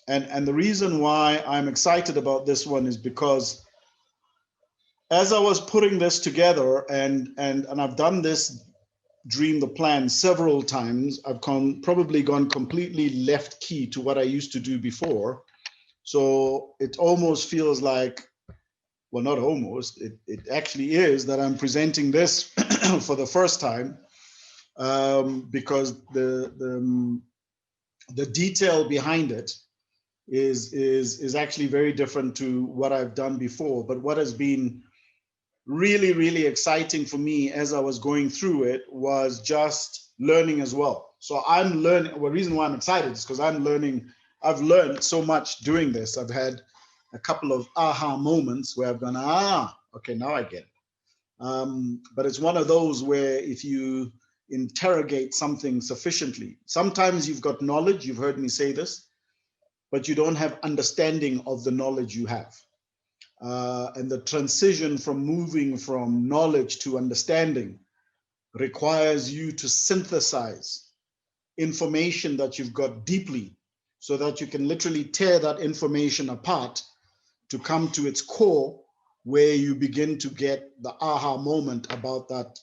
And the reason why I'm excited about this one is because as I was putting this together, and I've done this dream the plan several times, I've probably gone completely left key to what I used to do before. So it almost feels like, well, not almost, it actually is that I'm presenting this for the first time, because the detail behind it is actually very different to what I've done before. But what has been really, really exciting for me as I was going through it was just learning as well. So I'm learning. Well, the reason why I'm excited is because I'm learning. I've learned so much doing this. I've had a couple of aha moments where I've gone, okay, now I get it. But it's one of those where if you interrogate something sufficiently, sometimes you've got knowledge, you've heard me say this, but you don't have understanding of the knowledge you have. And the transition from moving from knowledge to understanding requires you to synthesize information that you've got deeply so that you can literally tear that information apart to come to its core, where you begin to get the aha moment about that,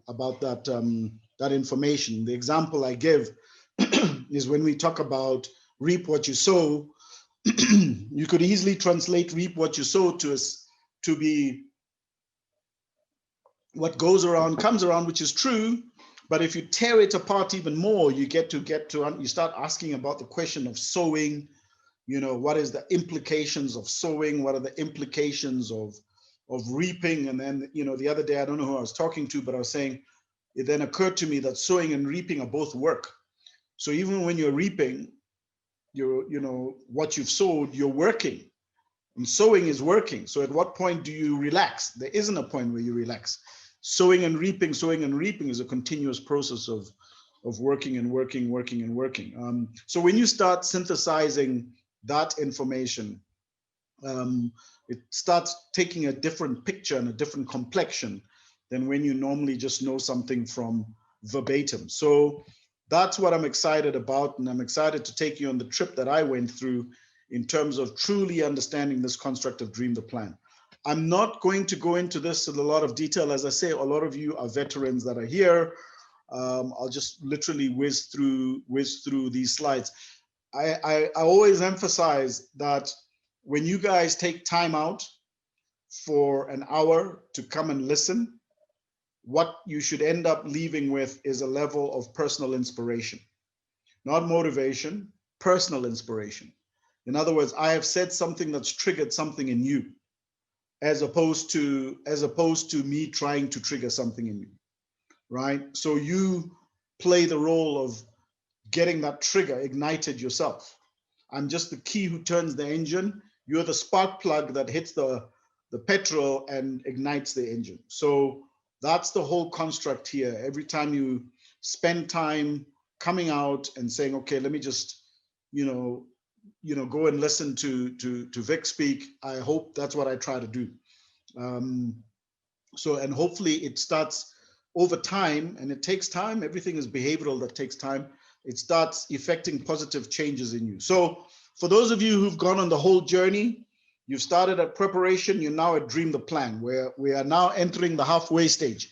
about that information. The example I give is when we talk about reap what you sow. You could easily translate reap what you sow to be what goes around comes around, which is true. But if you tear it apart even more, you you start asking about the question of sowing. What is the implications of sowing? What are the implications of reaping? And then, the other day, I don't know who I was talking to, but I was saying, it then occurred to me that sowing and reaping are both work. So even when you're reaping, what you've sowed, you're working. And sowing is working. So at what point do you relax? There isn't a point where you relax. Sowing and reaping is a continuous process of working and working, working and working. So when you start synthesizing that information, it starts taking a different picture and a different complexion than when you normally just know something from verbatim. So that's what I'm excited about, and I'm excited to take you on the trip that I went through in terms of truly understanding this construct of Dream the Plan. I'm not going to go into this in a lot of detail. As I say, a lot of you are veterans that are here. I'll just literally whiz through these slides. I always emphasize that when you guys take time out for an hour to come and listen, what you should end up leaving with is a level of personal inspiration, not motivation, personal inspiration. In other words, I have said something that's triggered something in you, as opposed to me trying to trigger something in you, right? So you play the role of getting that trigger ignited yourself. I'm just the key who turns the engine. You're the spark plug that hits the petrol and ignites the engine. So that's the whole construct here. Every time you spend time coming out and saying, okay, let me just, go and listen to Vic speak. I hope that's what I try to do. And hopefully it starts over time, and it takes time. Everything is behavioral that takes time. It starts effecting positive changes in you. So for those of you who've gone on the whole journey, you've started at preparation, you're now at Dream the Plan, where we are now entering the halfway stage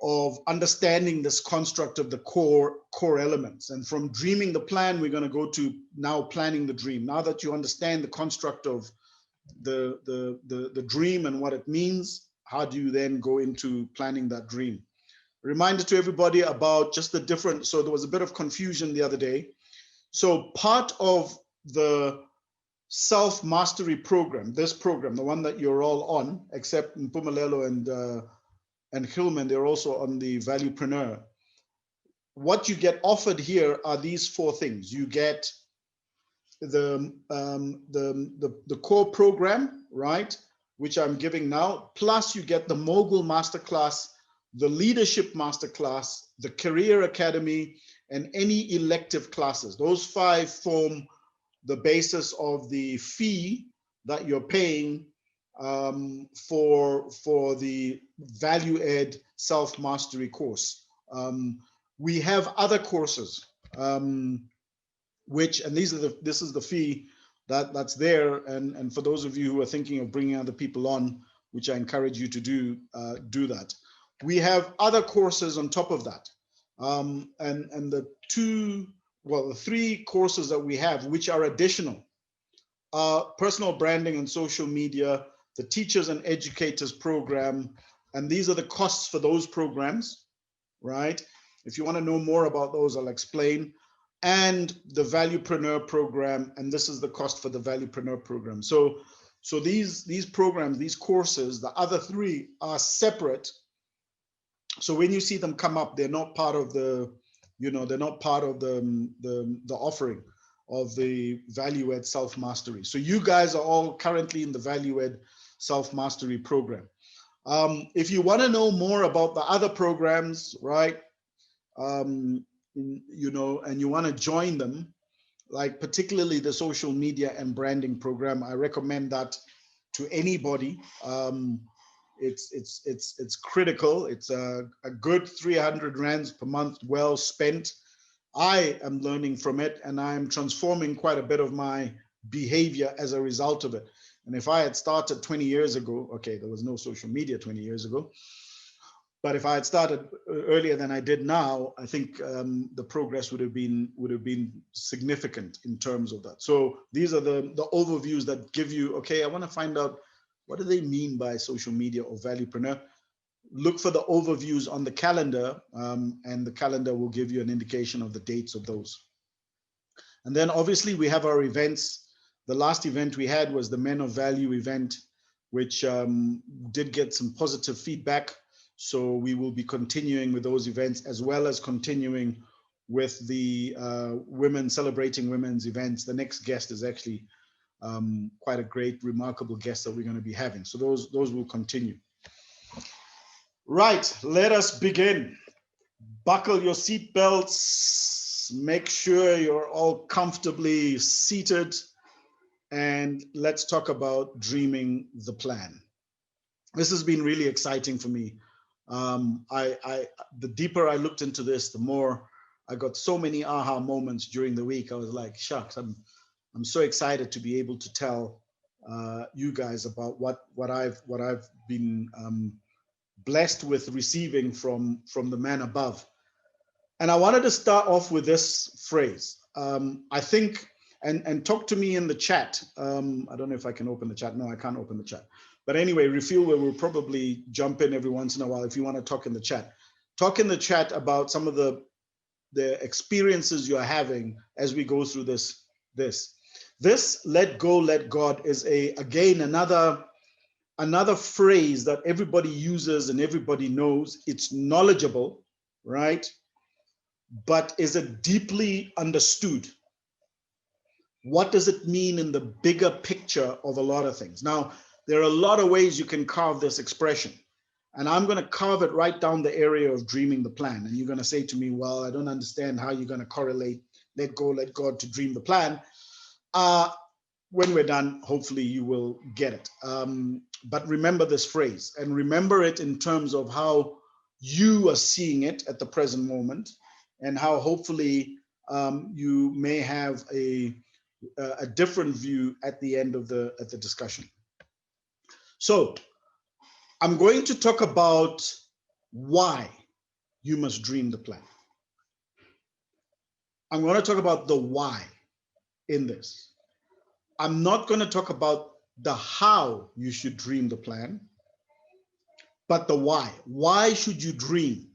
of understanding this construct of the core elements. And from dreaming the plan, we're going to go to now planning the dream. Now that you understand the construct of the dream and what it means, how do you then go into planning that dream? Reminder to everybody about just the different, so there was a bit of confusion the other day. So part of the self-mastery program, this program, the one that you're all on, except Mpumelelo and Hillman, they're also on the Valuepreneur. What you get offered here are these four things. You get the core program, right, which I'm giving now, plus you get the Mogul Masterclass, the Leadership Masterclass, the Career Academy, and any elective classes. Those five form the basis of the fee that you're paying for the value ed self-mastery course. We have other courses. which, and this is the fee that's there. And for those of you who are thinking of bringing other people on, which I encourage you to do that. We have other courses on top of that. And the three courses that we have, which are additional, personal branding and social media, the teachers and educators program, and these are the costs for those programs, right? If you want to know more about those, I'll explain. And the Valuepreneur program, and this is the cost for the Valuepreneur program. So these programs, these courses, the other three are separate. So when you see them come up, they're not part of the, they're not part of the offering of the Value Ed Self-Mastery. So you guys are all currently in the Value Ed Self-Mastery program. If you want to know more about the other programs, right, and you want to join them, like particularly the social media and branding program, I recommend that to anybody. It's critical. It's a good 300 rands per month, well spent. I am learning from it, and I'm transforming quite a bit of my behavior as a result of it. And if I had started 20 years ago, okay, there was no social media 20 years ago, but if I had started earlier than I did now, I think the progress would have been significant in terms of that. So these are the overviews that give you, okay, I want to find out what do they mean by social media or Valuepreneur. Look for the overviews on the calendar, and the calendar will give you an indication of the dates of those. And then obviously we have our events. The last event we had was the Men of Value event, which did get some positive feedback. So we will be continuing with those events, as well as continuing with the Women Celebrating Women's events. The next guest is actually quite a great, remarkable guest that we're going to be having. So those will continue. Right, let us begin. Buckle your seatbelts, make sure you're all comfortably seated, and let's talk about dreaming the plan. This has been really exciting for me. The deeper I looked into this, the more I got so many aha moments during the week. I was like, shucks, I'm so excited to be able to tell you guys about what I've been blessed with receiving from the man above. And I wanted to start off with this phrase. I think, and talk to me in the chat. I don't know if I can open the chat. No, I can't open the chat. But anyway, Refuel will probably jump in every once in a while if you want to talk in the chat. Talk in the chat about some of the experiences you're having as we go through this. This let go, let God is again another phrase that everybody uses and everybody knows. It's knowledgeable, right? But is it deeply understood? What does it mean in the bigger picture of a lot of things? Now, there are a lot of ways you can carve this expression, and I'm going to carve it right down the area of dreaming the plan. And you're going to say to me, well, I don't understand how you're going to correlate let go, let God to dream the plan. When we're done, hopefully you will get it. But remember this phrase, and remember it in terms of how you are seeing it at the present moment, and how hopefully you may have a different view at the end of the discussion. So I'm going to talk about why you must dream the plan. I'm going to talk about the why in this. I'm not going to talk about the how you should dream the plan, but the why. Why should you dream?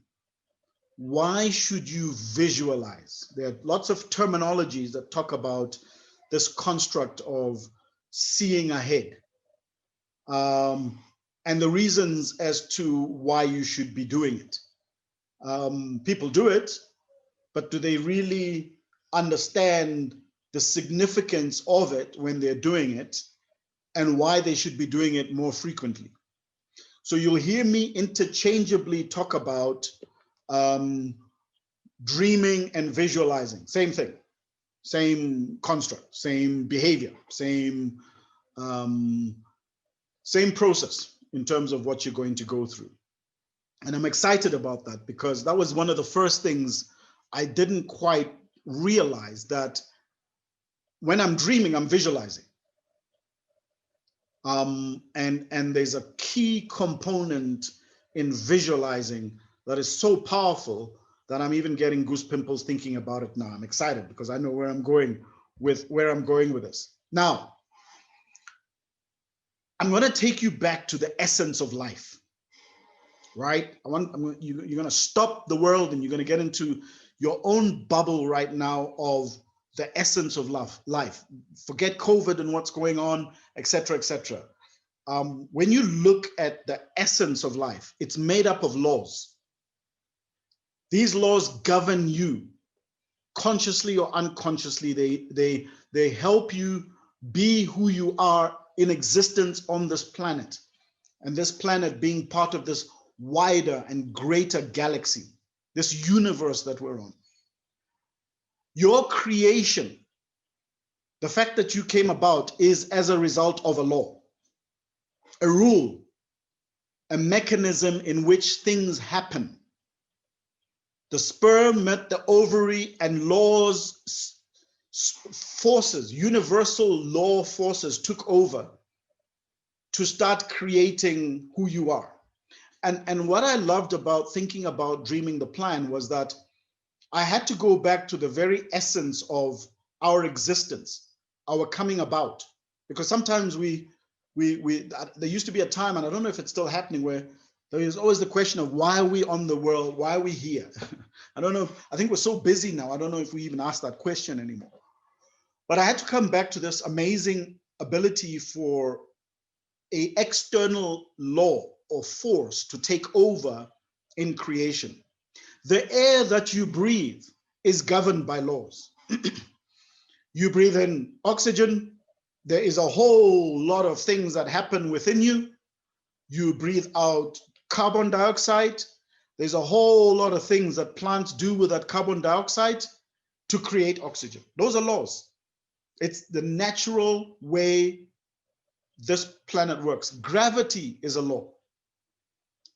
Why should you visualize? There are lots of terminologies that talk about this construct of seeing ahead, and the reasons as to why you should be doing it. People do it, but do they really understand the significance of it when they're doing it, and why they should be doing it more frequently? So you'll hear me interchangeably talk about dreaming and visualizing. Same thing, same construct, same behavior, same process in terms of what you're going to go through. And I'm excited about that, because that was one of the first things I didn't quite realize, that when I'm dreaming, I'm visualizing. And there's a key component in visualizing that is so powerful that I'm even getting goose pimples thinking about it now. I'm excited because I know where I'm going with this. Now, I'm going to take you back to the essence of life, right? You're going to stop the world and you're going to get into your own bubble right now of the essence of life. Forget COVID and what's going on, etc., etc. When you look at the essence of life, it's made up of laws. These laws govern you consciously or unconsciously. They help you be who you are in existence on this planet, and this planet being part of this wider and greater galaxy, this universe that we're on. Your creation, the fact that you came about, is as a result of a law, a rule, a mechanism in which things happen. The sperm met the ovary, and laws, forces, universal law forces took over to start creating who you are. And what I loved about thinking about dreaming the plan was that I had to go back to the very essence of our existence, our coming about. Because sometimes there used to be a time, and I don't know if it's still happening, where there is always the question of why are we on the world? Why are we here? I don't know. I think we're so busy now. I don't know if we even ask that question anymore. But I had to come back to this amazing ability for an external law or force to take over in creation. The air that you breathe is governed by laws. You breathe in oxygen, there is a whole lot of things that happen within you. You breathe out carbon dioxide. There's a whole lot of things that plants do with that carbon dioxide to create oxygen. Those are laws. It's the natural way this planet works. Gravity is a law.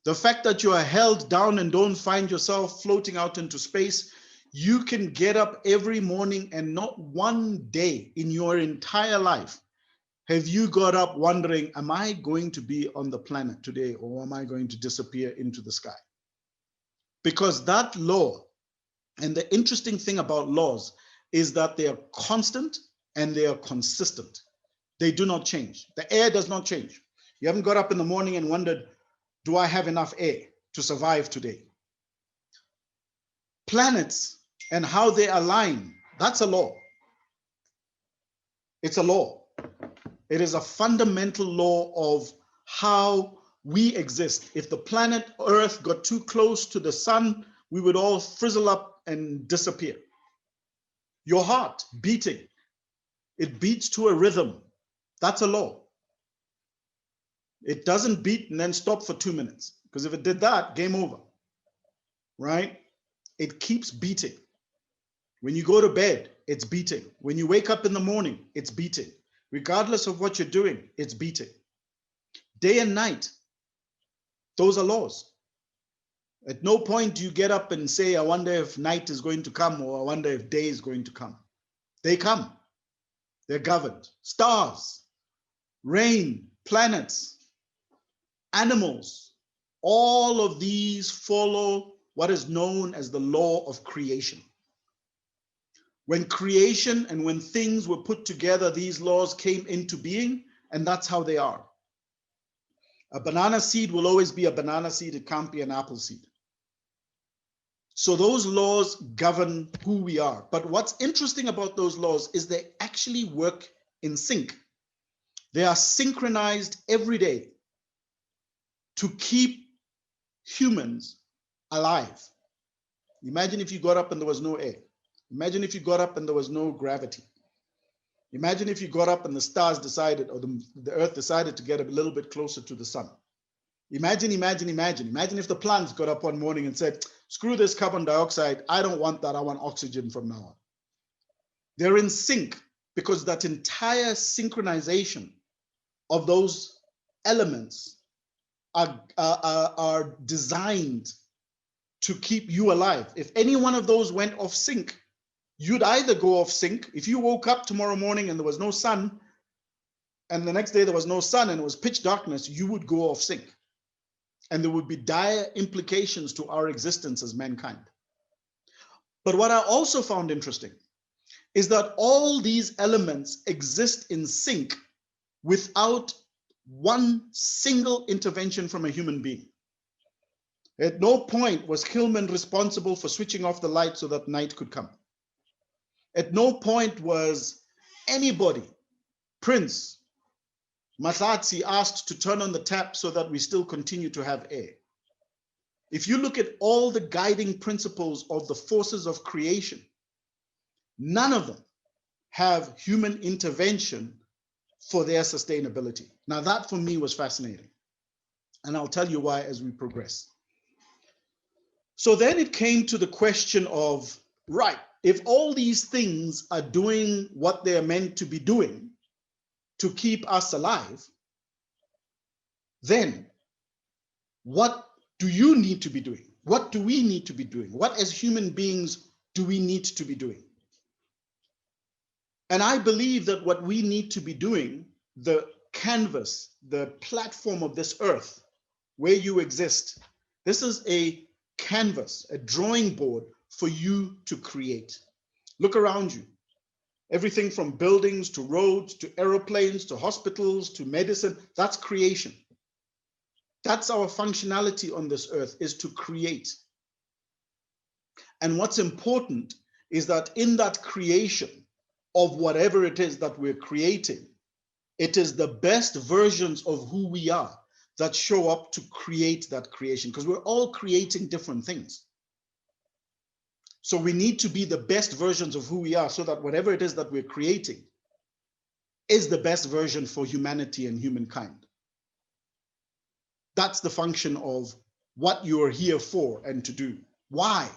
The fact that you are held down and don't find yourself floating out into space, you can get up every morning and not one day in your entire life have you got up wondering, am I going to be on the planet today or am I going to disappear into the sky? Because that law, and the interesting thing about laws is that they are constant and they are consistent. They do not change. The air does not change. You haven't got up in the morning and wondered, do I have enough air to survive today? Planets and how they align, that's a law. It's a law. It is a fundamental law of how we exist. If the planet Earth got too close to the sun, we would all frizzle up and disappear. Your heart beating, it beats to a rhythm. That's a law. It doesn't beat and then stop for 2 minutes, because if it did that, game over, right? It keeps beating. When you go to bed, it's beating. When you wake up in the morning, it's beating. Regardless of what you're doing, it's beating. Day and night, those are laws. At no point do you get up and say, I wonder if night is going to come, or I wonder if day is going to come. They come. They're governed. Stars, rain, planets, animals, all of these follow what is known as the law of creation. When creation and when things were put together, these laws came into being, and that's how they are. A banana seed will always be a banana seed. It can't be an apple seed. So those laws govern who we are. But what's interesting about those laws is they actually work in sync. They are synchronized every day to keep humans alive. Imagine if you got up and there was no air. Imagine if you got up and there was no gravity. Imagine if you got up and the stars decided, or the earth decided to get a little bit closer to the sun. Imagine if the plants got up one morning and said, screw this carbon dioxide, I don't want that, I want oxygen from now on. They're in sync because that entire synchronization of those elements are designed to keep you alive. If any one of those went off sync, you'd either go off sync. If you woke up tomorrow morning and there was no sun, and the next day there was no sun and it was pitch darkness, you would go off sync. And there would be dire implications to our existence as mankind. But what I also found interesting is that all these elements exist in sync without one single intervention from a human being. At no point was Hillman responsible for switching off the light so that night could come. At no point was anybody, Prince, Mathatsi, asked to turn on the tap so that we still continue to have air. If you look at all the guiding principles of the forces of creation, none of them have human intervention for their sustainability. Now that for me was fascinating. And I'll tell you why as we progress. So then it came to the question of, right, if all these things are doing what they're meant to be doing to keep us alive, then what do you need to be doing? What do we need to be doing? What as human beings do we need to be doing? And I believe that what we need to be doing, the canvas, the platform of this earth where you exist, this is a canvas, a drawing board for you to create. Look around you. Everything from buildings to roads to aeroplanes to hospitals to medicine, that's creation. That's our functionality on this earth, is to create. And what's important is that in that creation of whatever it is that we're creating, it is the best versions of who we are that show up to create that creation, because we're all creating different things. So we need to be the best versions of who we are so that whatever it is that we're creating is the best version for humanity and humankind. That's the function of what you're here for and to do. Why?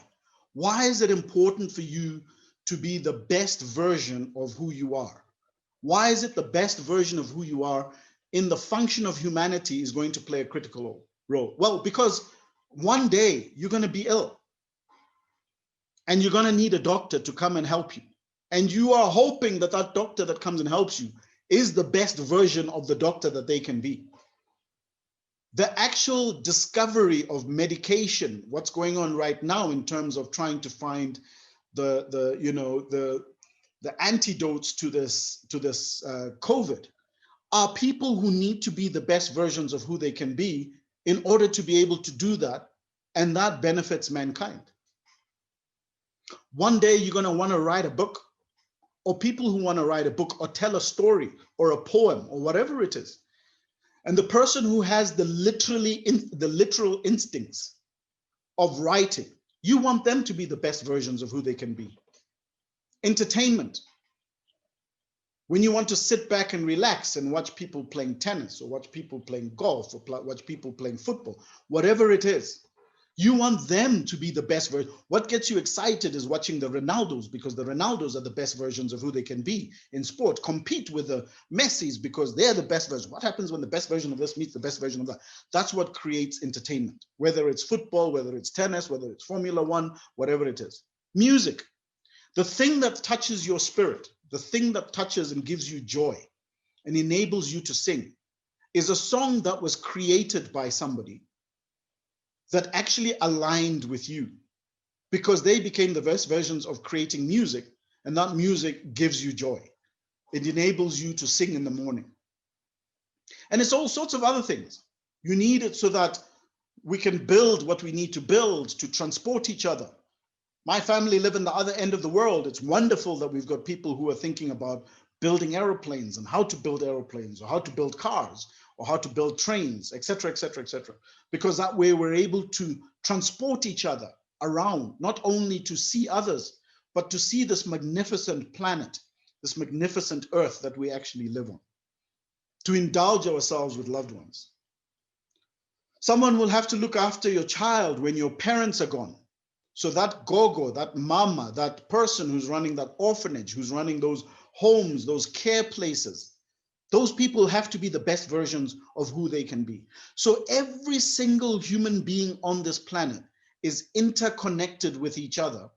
Why is it important for you to be the best version of who you are? Why is it the best version of who you are in the function of humanity is going to play a critical role? Well, because one day you're going to be ill and you're going to need a doctor to come and help you. And you are hoping that that doctor that comes and helps you is the best version of the doctor that they can be. The actual discovery of medication, what's going on right now in terms of trying to find the antidotes to this COVID, are people who need to be the best versions of who they can be in order to be able to do that, and that benefits mankind. One day you're going to want to write a book, or people who want to write a book or tell a story or a poem or whatever it is. And the person who has the literal instincts of writing, you want them to be the best versions of who they can be. Entertainment. When you want to sit back and relax and watch people playing tennis or watch people playing golf or watch people playing football, whatever it is, you want them to be the best version. What gets you excited is watching the Ronaldos, because the Ronaldos are the best versions of who they can be in sport. Compete with the Messis because they're the best version. What happens when the best version of this meets the best version of that? That's what creates entertainment, whether it's football, whether it's tennis, whether it's Formula One, whatever it is. Music, the thing that touches your spirit, the thing that touches and gives you joy and enables you to sing, is a song that was created by somebody that actually aligned with you, because they became the best versions of creating music, and that music gives you joy. It enables you to sing in the morning. And it's all sorts of other things. You need it so that we can build what we need to build to transport each other. My family live in the other end of the world. It's wonderful that we've got people who are thinking about building airplanes and how to build airplanes, or how to build cars, or how to build trains, et cetera, et cetera, et cetera. Because that way we're able to transport each other around, not only to see others, but to see this magnificent planet, this magnificent earth that we actually live on, to indulge ourselves with loved ones. Someone will have to look after your child when your parents are gone. So that gogo, that mama, that person who's running that orphanage, who's running those homes, those care places, those people have to be the best versions of who they can be. So every single human being on this planet is interconnected with each other,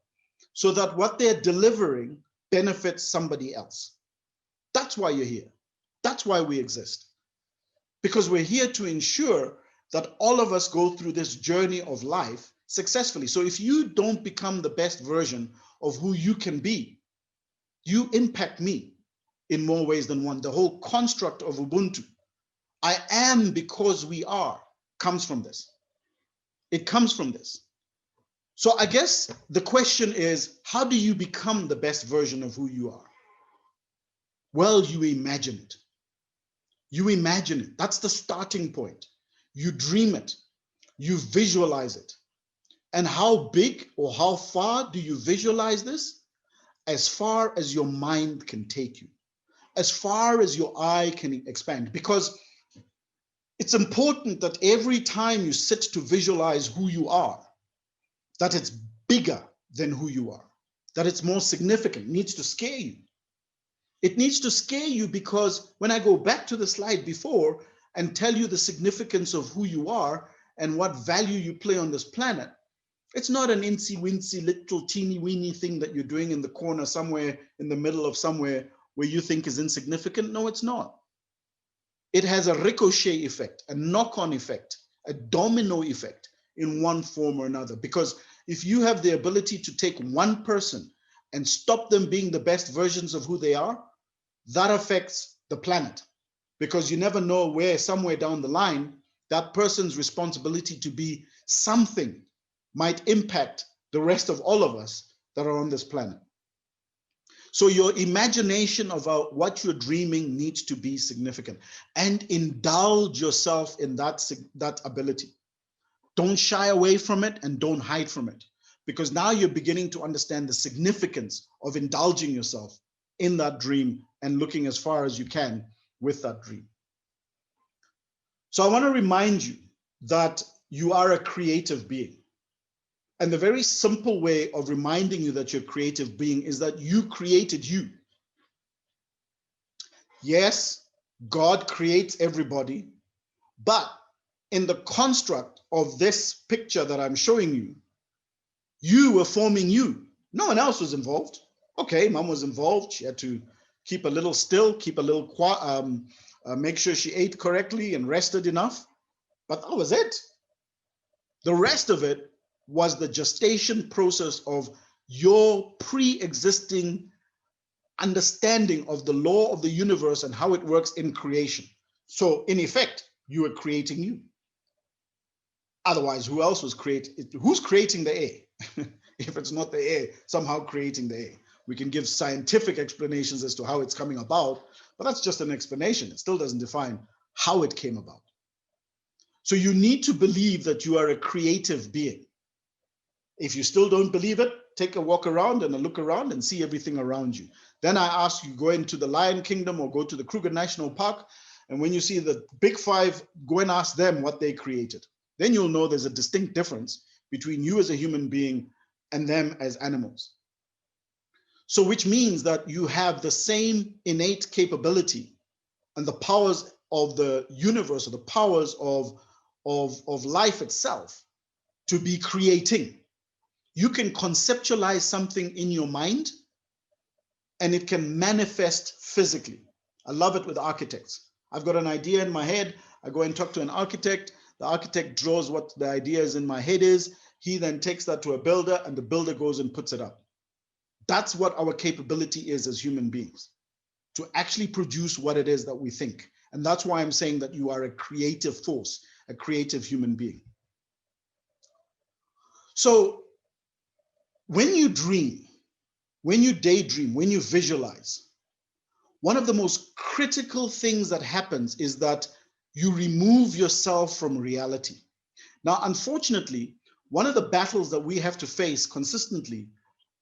so that what they're delivering benefits somebody else. That's why you're here. That's why we exist. Because we're here to ensure that all of us go through this journey of life successfully. So if you don't become the best version of who you can be, you impact me in more ways than one. The whole construct of Ubuntu, I am because we are, comes from this. It comes from this. So I guess the question is, how do you become the best version of who you are? Well, you imagine it. You imagine it. That's the starting point. You dream it. You visualize it. And how big or how far do you visualize this? As far as your mind can take you, as far as your eye can expand. Because it's important that every time you sit to visualize who you are, that it's bigger than who you are, that it's more significant, needs to scare you. It needs to scare you because when I go back to the slide before and tell you the significance of who you are and what value you play on this planet, it's not an incy-wincy little teeny-weeny thing that you're doing in the corner somewhere in the middle of somewhere where you think is insignificant. No, it's not. It has a ricochet effect, a knock-on effect, a domino effect in one form or another. Because if you have the ability to take one person and stop them being the best versions of who they are, that affects the planet. Because you never know where somewhere down the line, that person's responsibility to be something might impact the rest of all of us that are on this planet. So your imagination about what you're dreaming needs to be significant, and indulge yourself in that ability. Don't shy away from it and don't hide from it, because now you're beginning to understand the significance of indulging yourself in that dream and looking as far as you can with that dream. So I want to remind you that you are a creative being. And the very simple way of reminding you that you're a creative being is that you created you. Yes, God creates everybody, but in the construct of this picture that I'm showing you, you were forming you. No one else was involved. Okay, mom was involved. She had to keep a little still, keep a little quiet, make sure she ate correctly and rested enough. But that was it. The rest of it was the gestation process of your pre-existing understanding of the law of the universe and how it works in creation. So in effect, you were creating you. Otherwise, who else was creating? Who's creating the air? If it's not the air, somehow creating the air. We can give scientific explanations as to how it's coming about, but that's just an explanation. It still doesn't define how it came about. So you need to believe that you are a creative being. If you still don't believe it, take a walk around and a look around and see everything around you. Then I ask you, go into the Lion Kingdom or go to the Kruger National Park. And when you see the big five, go and ask them what they created. Then you'll know there's a distinct difference between you as a human being and them as animals. So which means that you have the same innate capability and the powers of the universe, or the powers of life itself, to be creating. You can conceptualize something in your mind and it can manifest physically. I love it with architects. I've got an idea in my head. I go and talk to an architect. The architect draws what the idea is in my head is. He then takes that to a builder and the builder goes and puts it up. That's what our capability is as human beings, to actually produce what it is that we think. And that's why I'm saying that you are a creative force, a creative human being. So when you dream, when you daydream, when you visualize, one of the most critical things that happens is that you remove yourself from reality. Now, unfortunately, one of the battles that we have to face consistently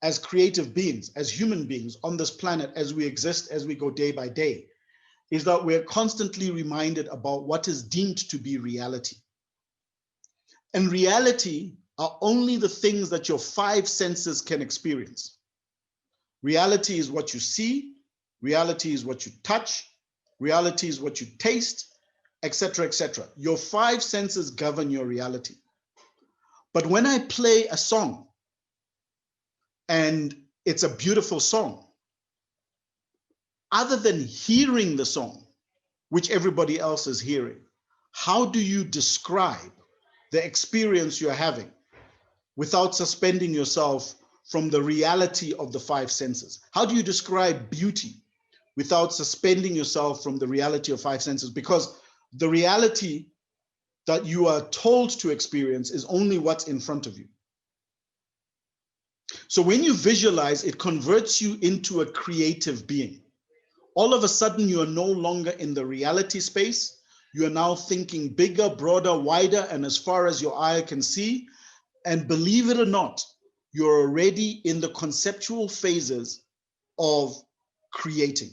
as creative beings, as human beings on this planet, as we exist, as we go day by day, is that we're constantly reminded about what is deemed to be reality. And reality are only the things that your five senses can experience. Reality is what you see, reality is what you touch, reality is what you taste, etc., etc. Your five senses govern your reality. But when I play a song, and it's a beautiful song. Other than hearing the song, which everybody else is hearing, how do you describe the experience you're having without suspending yourself from the reality of the five senses? How do you describe beauty without suspending yourself from the reality of five senses? Because the reality that you are told to experience is only what's in front of you. So when you visualize, it converts you into a creative being. All of a sudden, you are no longer in the reality space. You are now thinking bigger, broader, wider, and as far as your eye can see. And believe it or not, you're already in the conceptual phases of creating.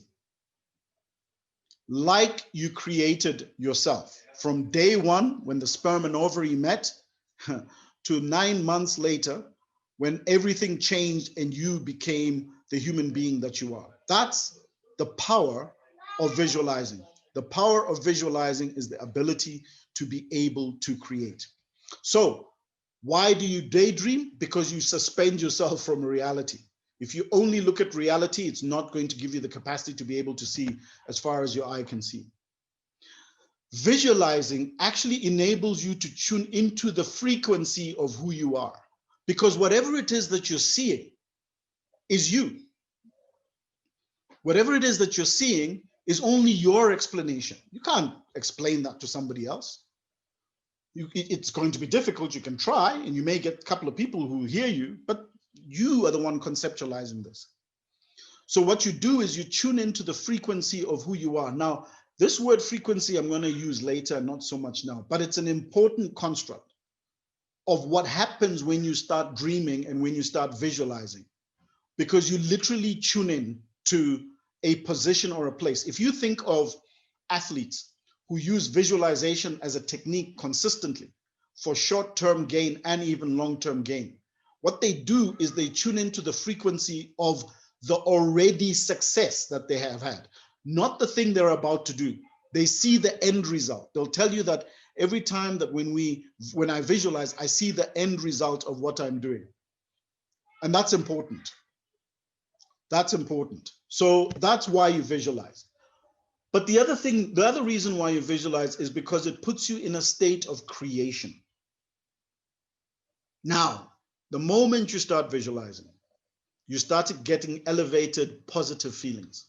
Like you created yourself from day one when the sperm and ovary met to 9 months later when everything changed and you became the human being that you are. That's the power of visualizing. The power of visualizing is the ability to be able to create. So why do you daydream? Because you suspend yourself from reality. If you only look at reality, it's not going to give you the capacity to be able to see as far as your eye can see. Visualizing actually enables you to tune into the frequency of who you are, because whatever it is that you're seeing is you. Whatever it is that you're seeing is only your explanation. You can't explain that to somebody else. It's going to be difficult. You can try, and you may get a couple of people who hear you, but you are the one conceptualizing this. So what you do is you tune into the frequency of who you are. Now, this word frequency I'm going to use later, not so much now, but it's an important construct of what happens when you start dreaming and when you start visualizing, because you literally tune in to a position or a place. If you think of athletes who use visualization as a technique consistently for short-term gain and even long-term gain, what they do is they tune into the frequency of the already success that they have had, not the thing they're about to do. They see the end result. They'll tell you that every time that when I visualize, I see the end result of what I'm doing. And that's important. That's important. So that's why you visualize. But the other reason why you visualize is because it puts you in a state of creation. Now, the moment you start visualizing, you started getting elevated positive feelings.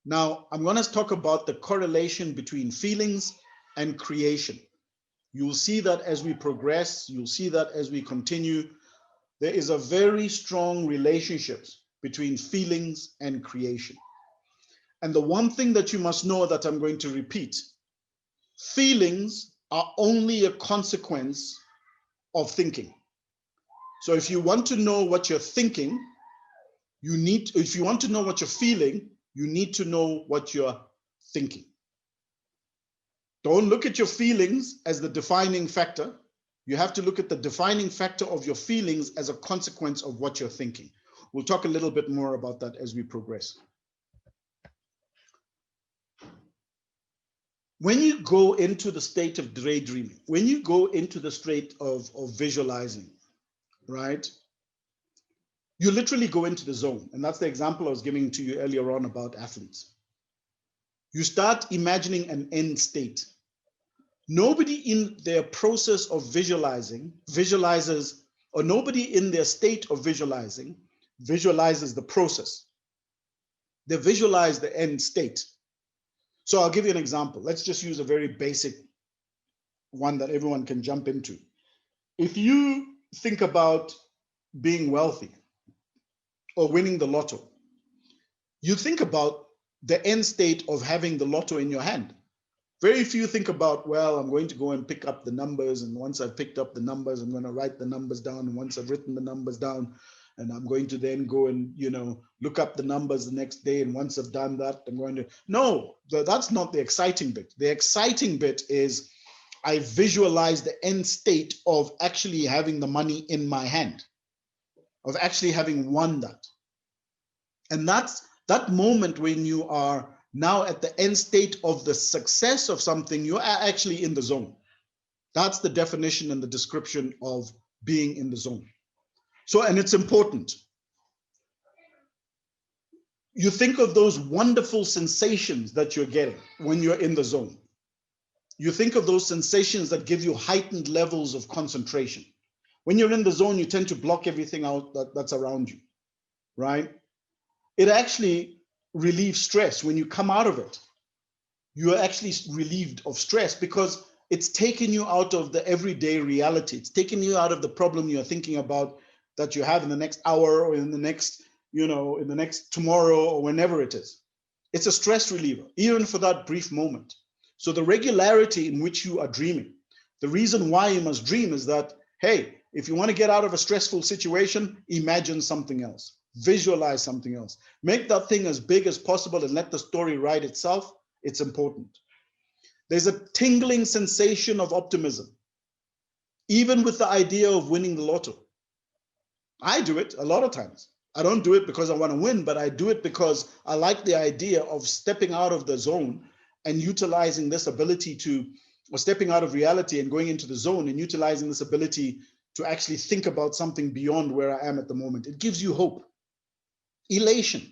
Now, I'm going to talk about the correlation between feelings and creation. You'll see that as we progress, you'll see that as we continue, there is a very strong relationship between feelings and creation. And the one thing that you must know that I'm going to repeat, feelings are only a consequence of thinking. So if you want to know what you're thinking, if you want to know what you're feeling, you need to know what you're thinking. Don't look at your feelings as the defining factor. You have to look at the defining factor of your feelings as a consequence of what you're thinking. We'll talk a little bit more about that as we progress. When you go into the state of daydreaming, when you go into the state of visualizing, right? You literally go into the zone. And that's the example I was giving to you earlier on about athletes. You start imagining an end state. Nobody in their process of visualizing visualizes, or nobody in their state of visualizing visualizes the process. They visualize the end state. So I'll give you an example. Let's just use a very basic one that everyone can jump into. If you think about being wealthy or winning the lotto, you think about the end state of having the lotto in your hand. Very few think about, well, I'm going to go and pick up the numbers, and once I've picked up the numbers, I'm going to write the numbers down, and once I've written the numbers down, and I'm going to then go and, look up the numbers the next day, and once I've done that, I'm going to... No, that's not the exciting bit. The exciting bit is I visualize the end state of actually having the money in my hand, of actually having won that. And that's that moment when you are now at the end state of the success of something, you are actually in the zone. That's the definition and the description of being in the zone. So, and it's important. You think of those wonderful sensations that you're getting when you're in the zone. You think of those sensations that give you heightened levels of concentration. When you're in the zone, you tend to block everything out that's around you, right? It actually relieves stress. When you come out of it, you are actually relieved of stress because it's taken you out of the everyday reality. It's taken you out of the problem you're thinking about that you have in the next hour or in the next, in the next tomorrow or whenever it is. It's a stress reliever, even for that brief moment. So the regularity in which you are dreaming, the reason why you must dream is that, hey, if you want to get out of a stressful situation, imagine something else, visualize something else, make that thing as big as possible and let the story write itself. It's important. There's a tingling sensation of optimism, even with the idea of winning the lotto. I do it a lot of times. I don't do it because I want to win, but I do it because I like the idea of stepping out of the zone and utilizing this ability or stepping out of reality and going into the zone and utilizing this ability to actually think about something beyond where I am at the moment. It gives you hope, elation,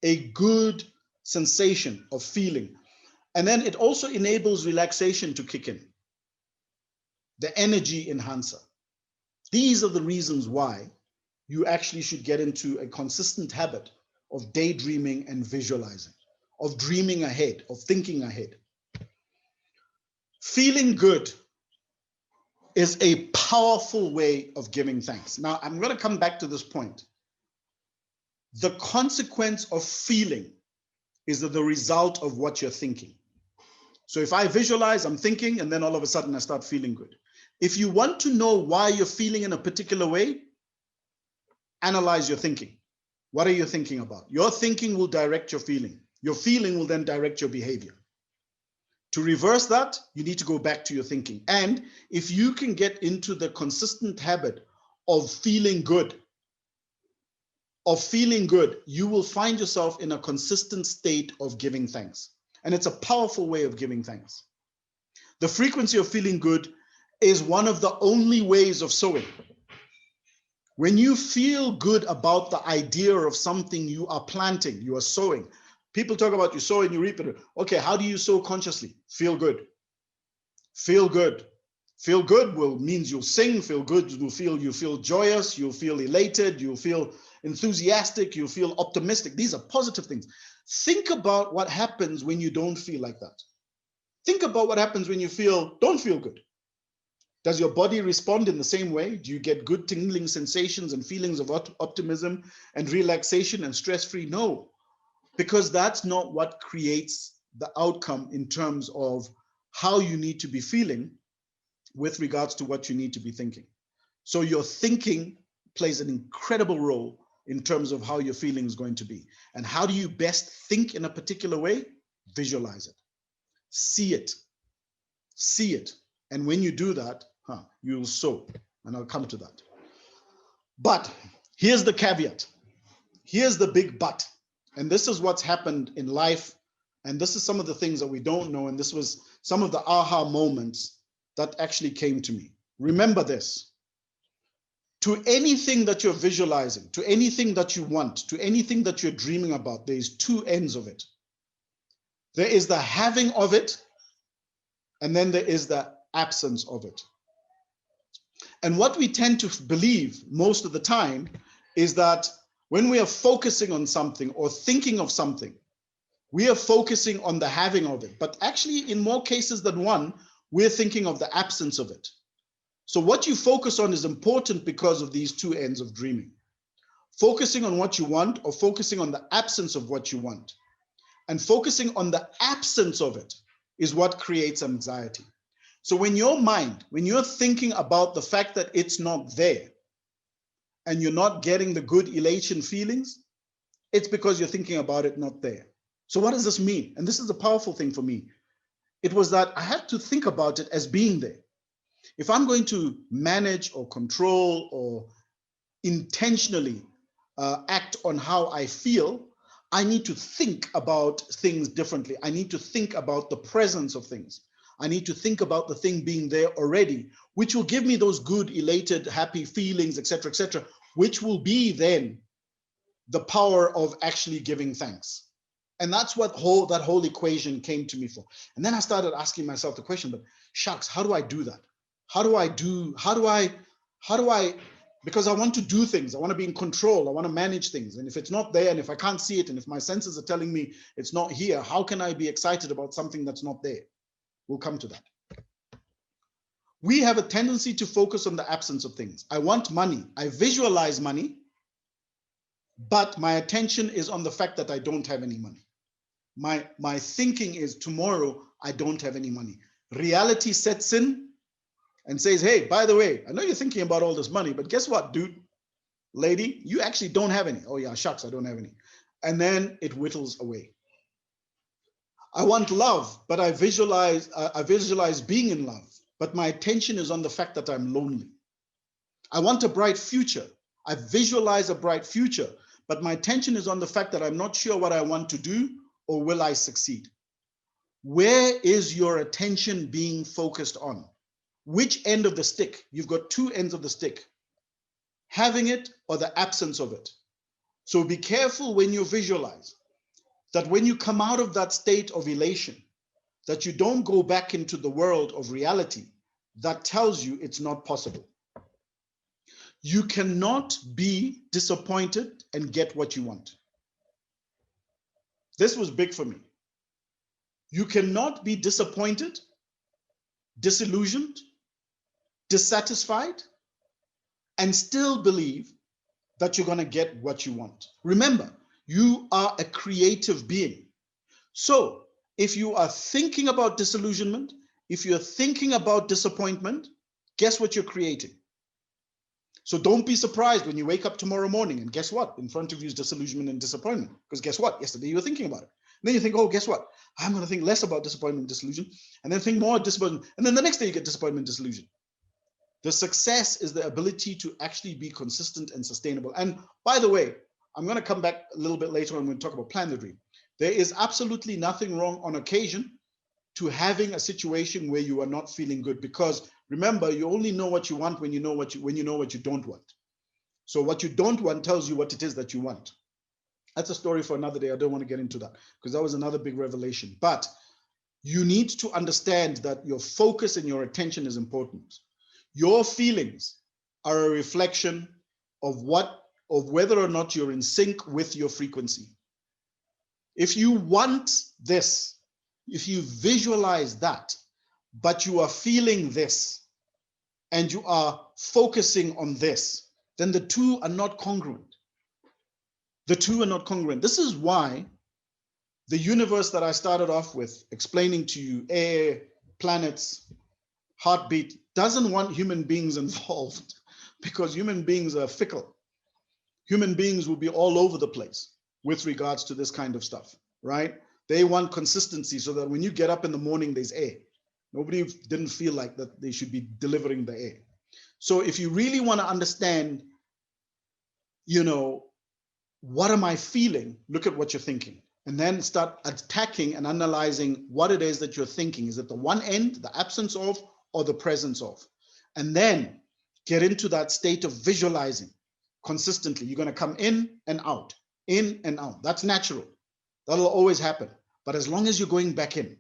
a good sensation of feeling. And then it also enables relaxation to kick in, the energy enhancer. These are the reasons why you actually should get into a consistent habit of daydreaming and visualizing, of dreaming ahead, of thinking ahead. Feeling good is a powerful way of giving thanks. Now, I'm going to come back to this point. The consequence of feeling is the result of what you're thinking. So if I visualize, I'm thinking, and then all of a sudden I start feeling good. If you want to know why you're feeling in a particular way, analyze your thinking. What are you thinking about? Your thinking will direct your feeling. Your feeling will then direct your behavior. To reverse that, you need to go back to your thinking. And if you can get into the consistent habit of feeling good, you will find yourself in a consistent state of giving thanks. And it's a powerful way of giving thanks. The frequency of feeling good is one of the only ways of sowing. When you feel good about the idea of something you are planting, you are sowing. People talk about you sow and you reap it. Okay, how do you sow consciously? Feel good. Feel good. Feel good means you'll sing. Feel good, you feel joyous, you'll feel elated, you'll feel enthusiastic, you'll feel optimistic. These are positive things. Think about what happens when you don't feel like that. Think about what happens when you don't feel good. Does your body respond in the same way? Do you get good tingling sensations and feelings of optimism and relaxation and stress-free? No, because that's not what creates the outcome in terms of how you need to be feeling with regards to what you need to be thinking. So your thinking plays an incredible role in terms of how your feeling is going to be. And how do you best think in a particular way? Visualize it. See it. See it. And when you do that, you'll sow. And I'll come to that. But here's the caveat. Here's the big but. And this is what's happened in life. And this is some of the things that we don't know. And this was some of the aha moments that actually came to me. Remember this. To anything that you're visualizing, to anything that you want, to anything that you're dreaming about, there's two ends of it. There is the having of it, and then there is the absence of it. And what we tend to believe most of the time is that when we are focusing on something or thinking of something, we are focusing on the having of it. But actually, in more cases than one, we're thinking of the absence of it. So what you focus on is important because of these two ends of dreaming. Focusing on what you want or focusing on the absence of what you want. And focusing on the absence of it is what creates anxiety. So when you're thinking about the fact that it's not there and you're not getting the good elation feelings, it's because you're thinking about it not there. So what does this mean? And this is a powerful thing for me. It was that I had to think about it as being there. If I'm going to manage or control or intentionally act on how I feel, I need to think about things differently. I need to think about the presence of things. I need to think about the thing being there already, which will give me those good, elated, happy feelings, etc., which will be then the power of actually giving thanks. And that's what that whole equation came to me for. And then I started asking myself the question, but shucks, how do I do that? How do I, because I want to do things. I want to be in control. I want to manage things. And if it's not there, and if I can't see it, and if my senses are telling me it's not here, how can I be excited about something that's not there? We'll come to that. We have a tendency to focus on the absence of things. I want money. I visualize money, but my attention is on the fact that I don't have any money. My thinking is tomorrow I don't have any money. Reality sets in and says, hey, by the way, I know you're thinking about all this money, but guess what, dude, lady, you actually don't have any. Oh yeah, shucks, I don't have any. And then it whittles away. I want love, but I visualize being in love, but my attention is on the fact that I'm lonely. I want a bright future. I visualize a bright future, but my attention is on the fact that I'm not sure what I want to do or will I succeed. Where is your attention being focused on? Which end of the stick? You've got two ends of the stick, having it or the absence of it. So be careful when you visualize that when you come out of that state of elation, that you don't go back into the world of reality that tells you it's not possible. You cannot be disappointed and get what you want. This was big for me. You cannot be disappointed, disillusioned, dissatisfied, and still believe that you're going to get what you want. Remember, you are a creative being. So if you are thinking about disillusionment, if you're thinking about disappointment, guess what you're creating? So don't be surprised when you wake up tomorrow morning and guess what? In front of you is disillusionment and disappointment. Because guess what? Yesterday you were thinking about it. And then you think, oh, guess what? I'm going to think less about disappointment and disillusion, and then think more disappointment. And then the next day you get disappointment and disillusion. The success is the ability to actually be consistent and sustainable. And by the way, I'm going to come back a little bit later on when we talk about plan the dream. There is absolutely nothing wrong on occasion to having a situation where you are not feeling good, because remember, you only know what you want when you know what you don't want. So what you don't want tells you what it is that you want. That's a story for another day. I don't want to get into that because that was another big revelation. But you need to understand that your focus and your attention is important. Your feelings are a reflection of whether or not you're in sync with your frequency. If you want this, if you visualize that, but you are feeling this and you are focusing on this, then the two are not congruent. The two are not congruent. This is why the universe that I started off with explaining to you, air, planets, heartbeat, doesn't want human beings involved, because human beings are fickle. Human beings will be all over the place with regards to this kind of stuff, right? They want consistency so that when you get up in the morning, there's air. Nobody didn't feel like that they should be delivering the air. So if you really want to understand, what am I feeling? Look at what you're thinking. And then start attacking and analyzing what it is that you're thinking. Is it the one end, the absence of, or the presence of? And then get into that state of visualizing consistently. You're going to come in and out, in and out. That's natural. That'll always happen. But as long as you're going back in,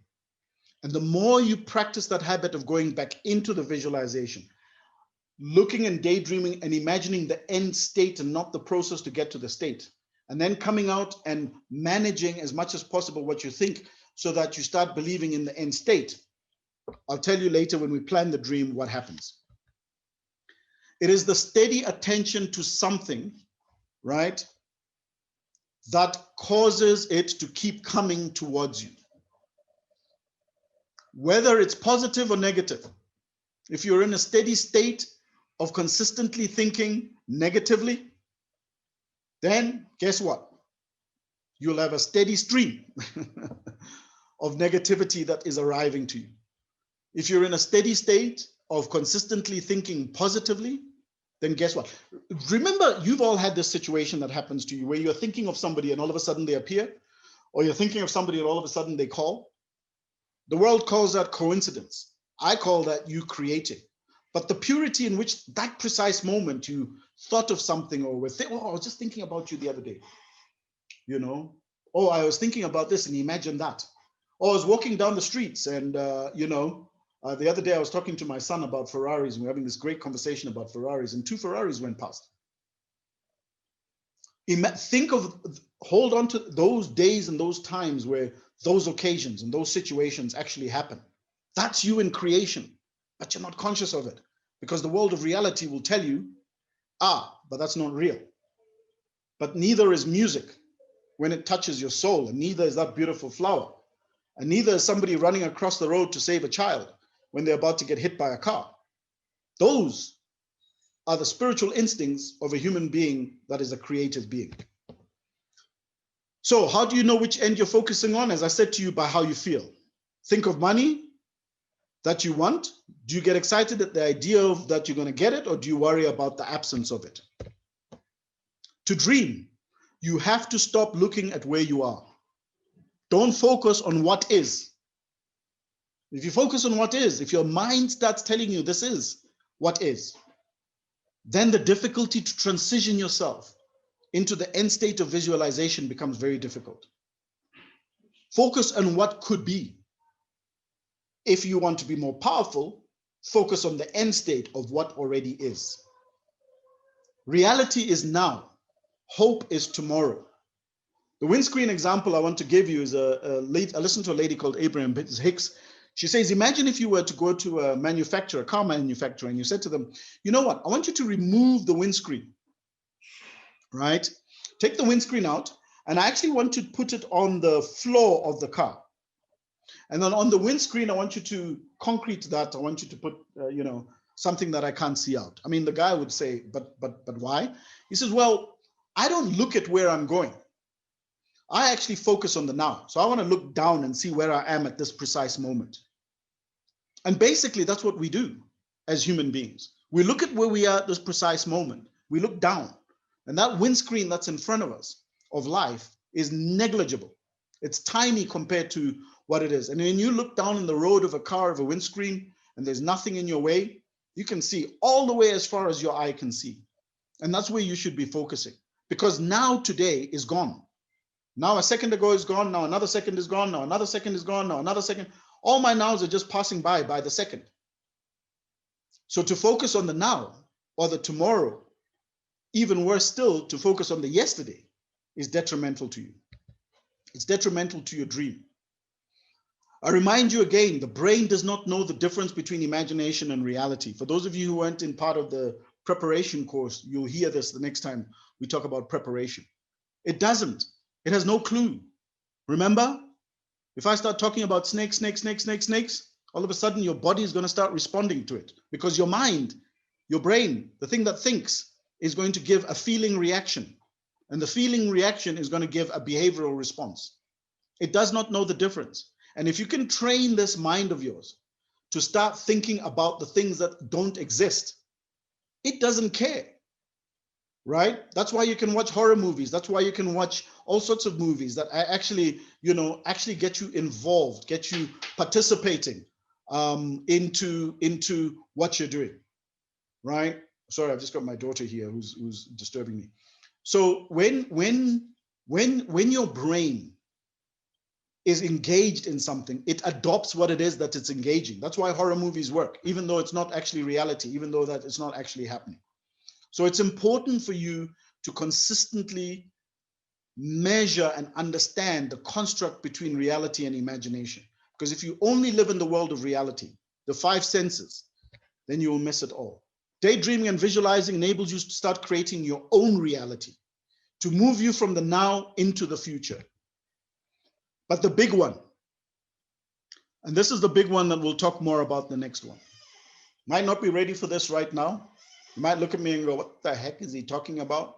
and the more you practice that habit of going back into the visualization, looking and daydreaming and imagining the end state and not the process to get to the state, and then coming out and managing as much as possible what you think so that you start believing in the end state. I'll tell you later when we plan the dream what happens. It is the steady attention to something, right, that causes it to keep coming towards you. Whether it's positive or negative. If you're in a steady state of consistently thinking negatively, then guess what? You'll have a steady stream of negativity that is arriving to you. If you're in a steady state of consistently thinking positively, then guess what? Remember, you've all had this situation that happens to you where you're thinking of somebody and all of a sudden they appear, or you're thinking of somebody and all of a sudden they call. The world calls that coincidence. I call that you creating. But the purity in which that precise moment you thought of something, or I was just thinking about you the other day, oh, I was thinking about this and imagine that. Or I was walking down the streets and, the other day I was talking to my son about Ferraris, and we're having this great conversation about Ferraris, and 2 Ferraris went past. Hold on to those days and those times where those occasions and those situations actually happen. That's you in creation, but you're not conscious of it because the world of reality will tell you, but that's not real. But neither is music when it touches your soul, and neither is that beautiful flower, and neither is somebody running across the road to save a child when they're about to get hit by a car. Those are the spiritual instincts of a human being that is a creative being. So how do you know which end you're focusing on? As I said to you, by how you feel. Think of money that you want. Do you get excited at the idea of that you're going to get it, or do you worry about the absence of it? To dream, you have to stop looking at where you are. Don't focus on what is. If you focus on what is, if your mind starts telling you this is what is, then the difficulty to transition yourself into the end state of visualization becomes very difficult. Focus on what could be. If you want to be more powerful, focus on the end state of what already is. Reality is now. Hope is tomorrow. The windscreen example I want to give you is I listened to a lady called Abraham Hicks. She says, imagine if you were to go to a manufacturer, a car manufacturer, and you said to them, you know what, I want you to remove the windscreen, right? Take the windscreen out, and I actually want to put it on the floor of the car. And then on the windscreen, I want you to concrete that. I want you to put, something that I can't see out. I mean, the guy would say, but why? He says, well, I don't look at where I'm going. I actually focus on the now. So I want to look down and see where I am at this precise moment. And basically, that's what we do as human beings. We look at where we are at this precise moment. We look down. And that windscreen that's in front of us of life is negligible. It's tiny compared to what it is. And when you look down in the road of a car, of a windscreen, and there's nothing in your way, you can see all the way as far as your eye can see. And that's where you should be focusing. Because now today is gone. Now a second ago is gone. Now another second is gone. Now another second is gone. Now another second. All my nows are just passing by the second. So to focus on the now or the tomorrow, even worse still, to focus on the yesterday is detrimental to you. It's detrimental to your dream. I remind you again, the brain does not know the difference between imagination and reality. For those of you who weren't in part of the preparation course, you'll hear this the next time we talk about preparation. It doesn't. It has no clue. Remember, if I start talking about snakes, all of a sudden your body is going to start responding to it because your mind, your brain, the thing that thinks is going to give a feeling reaction. And the feeling reaction is going to give a behavioral response. It does not know the difference. And if you can train this mind of yours to start thinking about the things that don't exist, it doesn't care. Right? That's why you can watch horror movies. That's why you can watch all sorts of movies that actually get you involved, get you participating into what you're doing. Right? Sorry, I've just got my daughter here who's disturbing me. So when your brain is engaged in something, it adopts what it is that it's engaging. That's why horror movies work, even though it's not actually reality, even though that it's not actually happening. So it's important for you to consistently measure and understand the construct between reality and imagination. Because if you only live in the world of reality, the 5 senses, then you will miss it all. Daydreaming and visualizing enables you to start creating your own reality, to move you from the now into the future. But the big one, and this is the big one that we'll talk more about the next one. Might not be ready for this right now. You might look at me and go, what the heck is he talking about?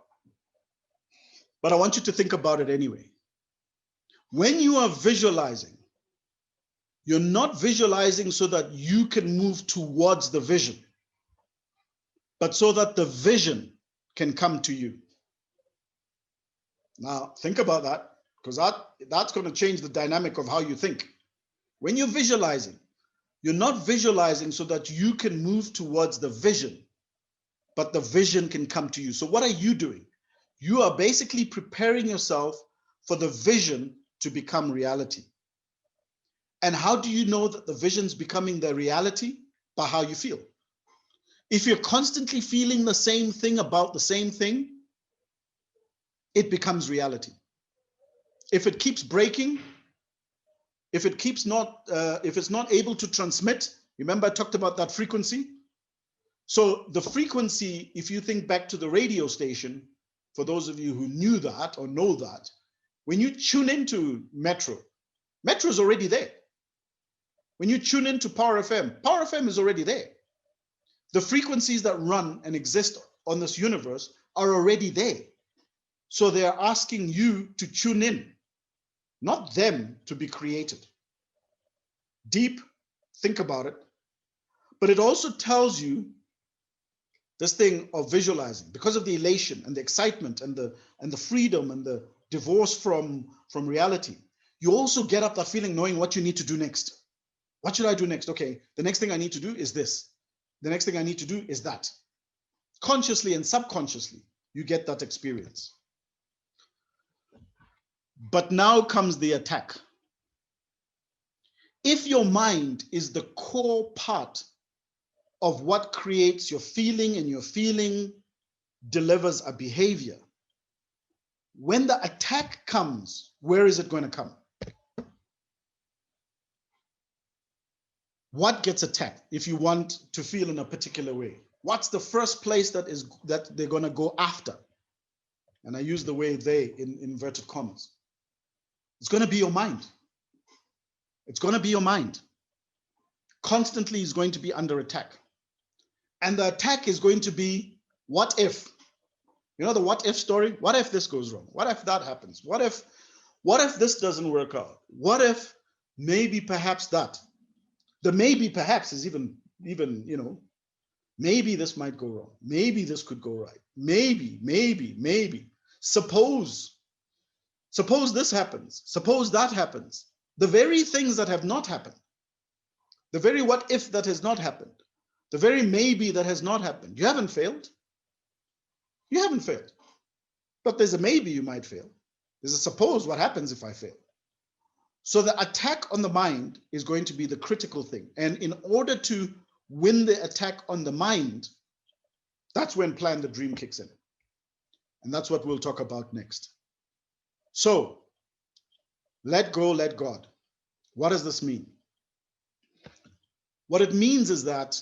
But I want you to think about it anyway. When you are visualizing, you're not visualizing so that you can move towards the vision, but so that the vision can come to you. Now, think about that, because that's going to change the dynamic of how you think. When you're visualizing, you're not visualizing so that you can move towards the vision, but the vision can come to you. So what are you doing? You are basically preparing yourself for the vision to become reality. And how do you know that the vision's becoming the reality? By how you feel. If you're constantly feeling the same thing about the same thing, it becomes reality. If it keeps breaking, if it's not able to transmit, remember I talked about that frequency? So the frequency, if you think back to the radio station, for those of you who knew that or know that, when you tune into Metro is already there. When you tune into Power FM is already there. The frequencies that run and exist on this universe are already there. So they're asking you to tune in, not them to be created. Deep, think about it. But it also tells you this thing of visualizing, because of the elation and the excitement and the freedom and the divorce from reality. You also get up that feeling knowing what you need to do next. What should I do next? Okay, the next thing I need to do is this. The next thing I need to do is that. Consciously and subconsciously, you get that experience. But now comes the attack. If your mind is the core part of what creates your feeling, and your feeling delivers a behavior, when the attack comes, where is it going to come? What gets attacked if you want to feel in a particular way? What's the first place that they're going to go after? And I use the way they in inverted commas. It's going to be your mind. It's going to be your mind. Constantly is going to be under attack. And the attack is going to be, what if? You know the what if story? What if this goes wrong? What if that happens? What if this doesn't work out? What if maybe perhaps that? The maybe perhaps is even, maybe this might go wrong. Maybe this could go right. Maybe. Suppose this happens. Suppose that happens. The very things that have not happened. The very what if that has not happened. The very maybe that has not happened. You haven't failed. You haven't failed. But there's a maybe you might fail. There's a suppose what happens if I fail. So the attack on the mind is going to be the critical thing. And in order to win the attack on the mind, that's when Plan the Dream kicks in. And that's what we'll talk about next. So, let go, let God. What does this mean? What it means is that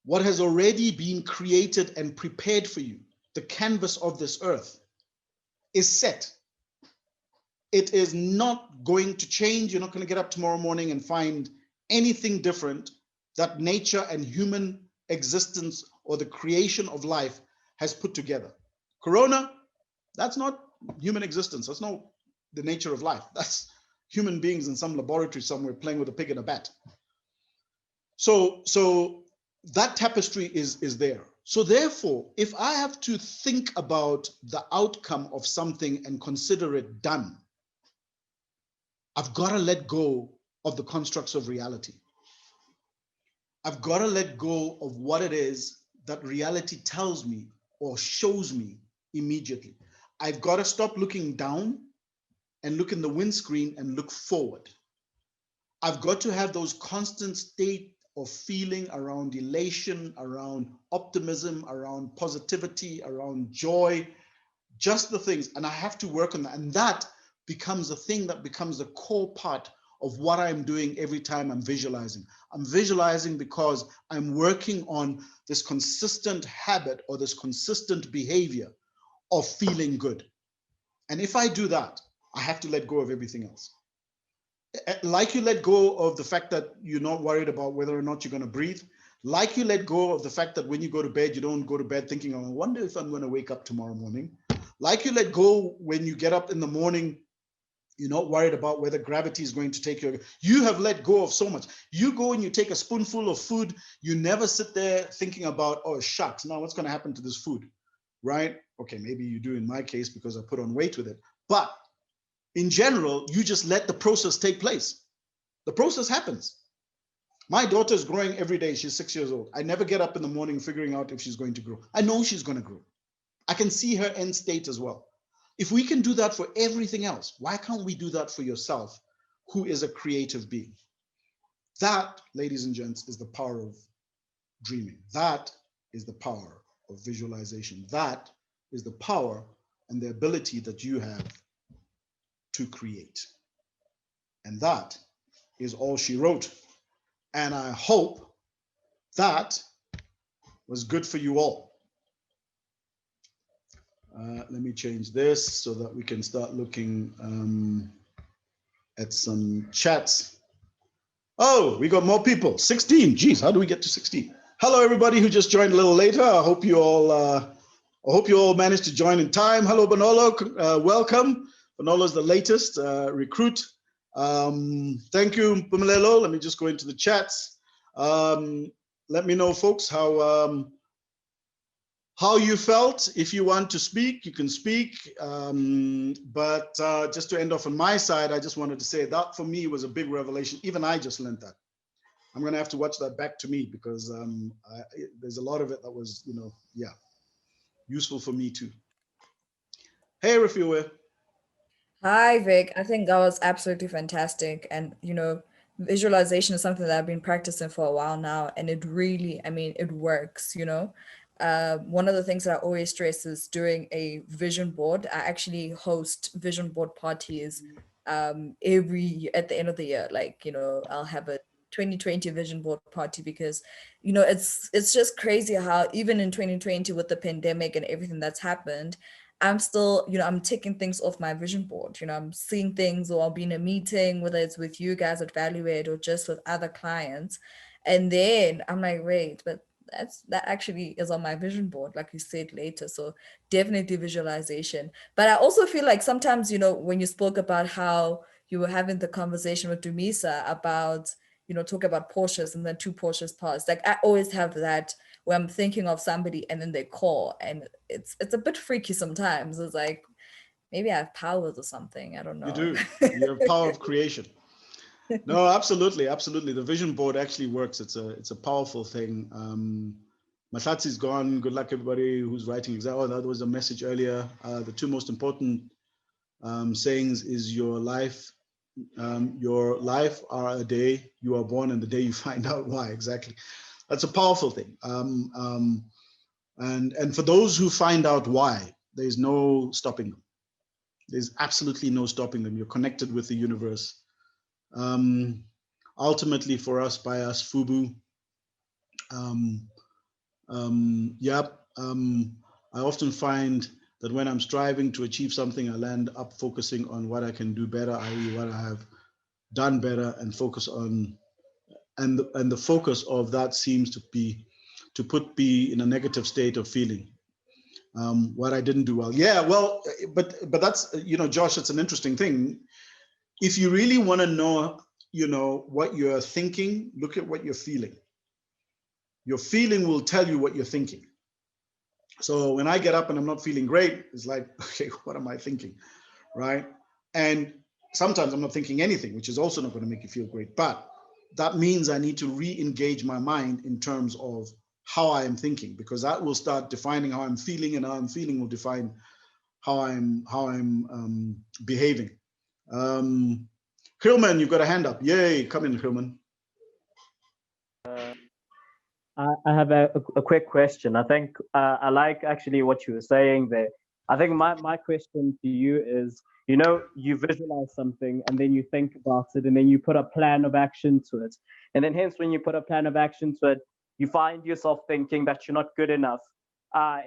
what has already been created and prepared for you, the canvas of this earth, is set. It is not going to change. You're not going to get up tomorrow morning and find anything different that nature and human existence or the creation of life has put together. Corona, that's not human existence. That's not the nature of life. That's human beings in some laboratory somewhere playing with a pig and a bat. So that tapestry is there. So therefore, if I have to think about the outcome of something and consider it done, I've got to let go of the constructs of reality. I've got to let go of what it is that reality tells me or shows me immediately. I've got to stop looking down and look in the windscreen and look forward. I've got to have those constant state of feeling around elation, around optimism, around positivity, around joy, just the things. And I have to work on that. And that becomes a thing that becomes the core part of what I'm doing every time I'm visualizing. I'm visualizing because I'm working on this consistent habit or this consistent behavior of feeling good. And if I do that, I have to let go of everything else. Like you let go of the fact that you're not worried about whether or not you're going to breathe. Like you let go of the fact that when you go to bed, you don't go to bed thinking, I wonder if I'm going to wake up tomorrow morning. Like you let go when you get up in the morning, you're not worried about whether gravity is going to take you. You have let go of so much. You go and you take a spoonful of food. You never sit there thinking about, oh, shucks, now what's going to happen to this food, right? Okay, maybe you do in my case because I put on weight with it. But in general, you just let the process take place. The process happens. My daughter is growing every day. She's 6 years old. I never get up in the morning figuring out if she's going to grow. I know she's going to grow. I can see her end state as well. If we can do that for everything else, why can't we do that for yourself, who is a creative being? That, ladies and gents, is the power of dreaming. That is the power of visualization. That is the power and the ability that you have to create. And that is all she wrote. And I hope that was good for you all. Let me change this so that we can start looking at some chats. Oh, we got more people. 16. Geez, how do we get to 16? Hello, everybody who just joined a little later. I hope you all managed to join in time. Hello, Bonolo. Welcome. Bonolo's the latest recruit. Thank you, Pumelelo. Let me just go into the chats. Let me know, folks, how you felt. If you want to speak, you can speak. But just to end off on my side, I just wanted to say that for me was a big revelation. Even I just learned that. I'm going to have to watch that back to me because there's a lot of it that was, useful for me too. Hey, Rafiwa. Hi, Vic. I think that was absolutely fantastic. And, visualization is something that I've been practicing for a while now. And it really, it works, One of the things that I always stress is doing a vision board. I actually host vision board parties at the end of the year. Like, I'll have a 2020 vision board party because, it's just crazy how even in 2020 with the pandemic and everything that's happened, I'm still, I'm taking things off my vision board. I'm seeing things, or I'll be in a meeting, whether it's with you guys at Valuate or just with other clients. And then I'm like, wait, but that actually is on my vision board, like you said later. So definitely visualization. But I also feel like sometimes, when you spoke about how you were having the conversation with Dumisa about, talk about Porsches and then two Porsches passed. Like I always have that where I'm thinking of somebody and then they call, and it's a bit freaky sometimes. It's like maybe I have powers or something. I don't know. You do. You have power of creation. No, absolutely, absolutely. The vision board actually works. It's a powerful thing. Matlatzi's gone. Good luck, everybody who's writing exam. Oh, that was a message earlier. The two most important sayings is your life are a day you are born and the day you find out why. Exactly. That's a powerful thing. And for those who find out why, there's no stopping them. There's absolutely no stopping them. You're connected with the universe. Ultimately, for us, by us, FUBU. I often find that when I'm striving to achieve something, I land up focusing on what I can do better, i.e., what I have done better, and focus on. And the focus of that seems to be to put me in a negative state of feeling what I didn't do well. Yeah, well, but that's, Josh, it's an interesting thing. If you really want to know, what you're thinking, look at what you're feeling. Your feeling will tell you what you're thinking. So when I get up and I'm not feeling great, it's like, okay, what am I thinking, right? And sometimes I'm not thinking anything, which is also not going to make you feel great. But that means I need to re-engage my mind in terms of how I am thinking, because that will start defining how I'm feeling, and how I'm feeling will define how I'm behaving. Hillman, you've got a hand up. Yay, come in, Hillman. I have a quick question. I think I like actually what you were saying there. I think my question to you is, you visualize something and then you think about it and then you put a plan of action to it. And then hence when you put a plan of action to it, you find yourself thinking that you're not good enough,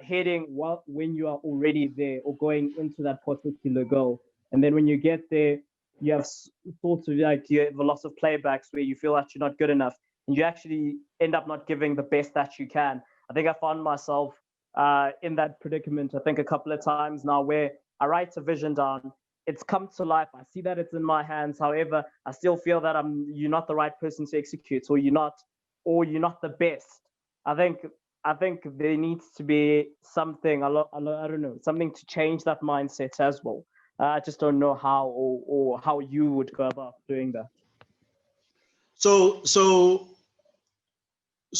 heading when you are already there or going into that particular goal. And then when you get there, you have sort of like you have a lot of playbacks where you feel that you're not good enough, and you actually end up not giving the best that you can. I think I found myself in that predicament, I think a couple of times now, where I write a vision down, it's come to life, I see that it's in my hands. However, I still feel that you're not the right person to execute, or you're not the best. I think there needs to be something, I don't know, something to change that mindset as well. I just don't know how or how you would go about doing that. So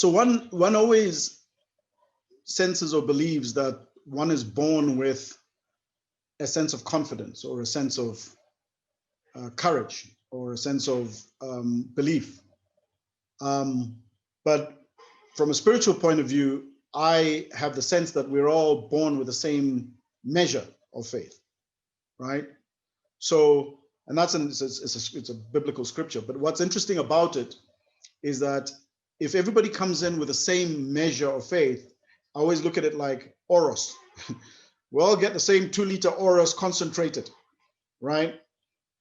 one always senses or believes that one is born with a sense of confidence or a sense of courage or a sense of belief. But from a spiritual point of view, I have the sense that we're all born with the same measure of faith, right? So, and it's a biblical scripture. But what's interesting about it is that if everybody comes in with the same measure of faith, I always look at it like Oros. We all get the same 2-liter Oros concentrated, right?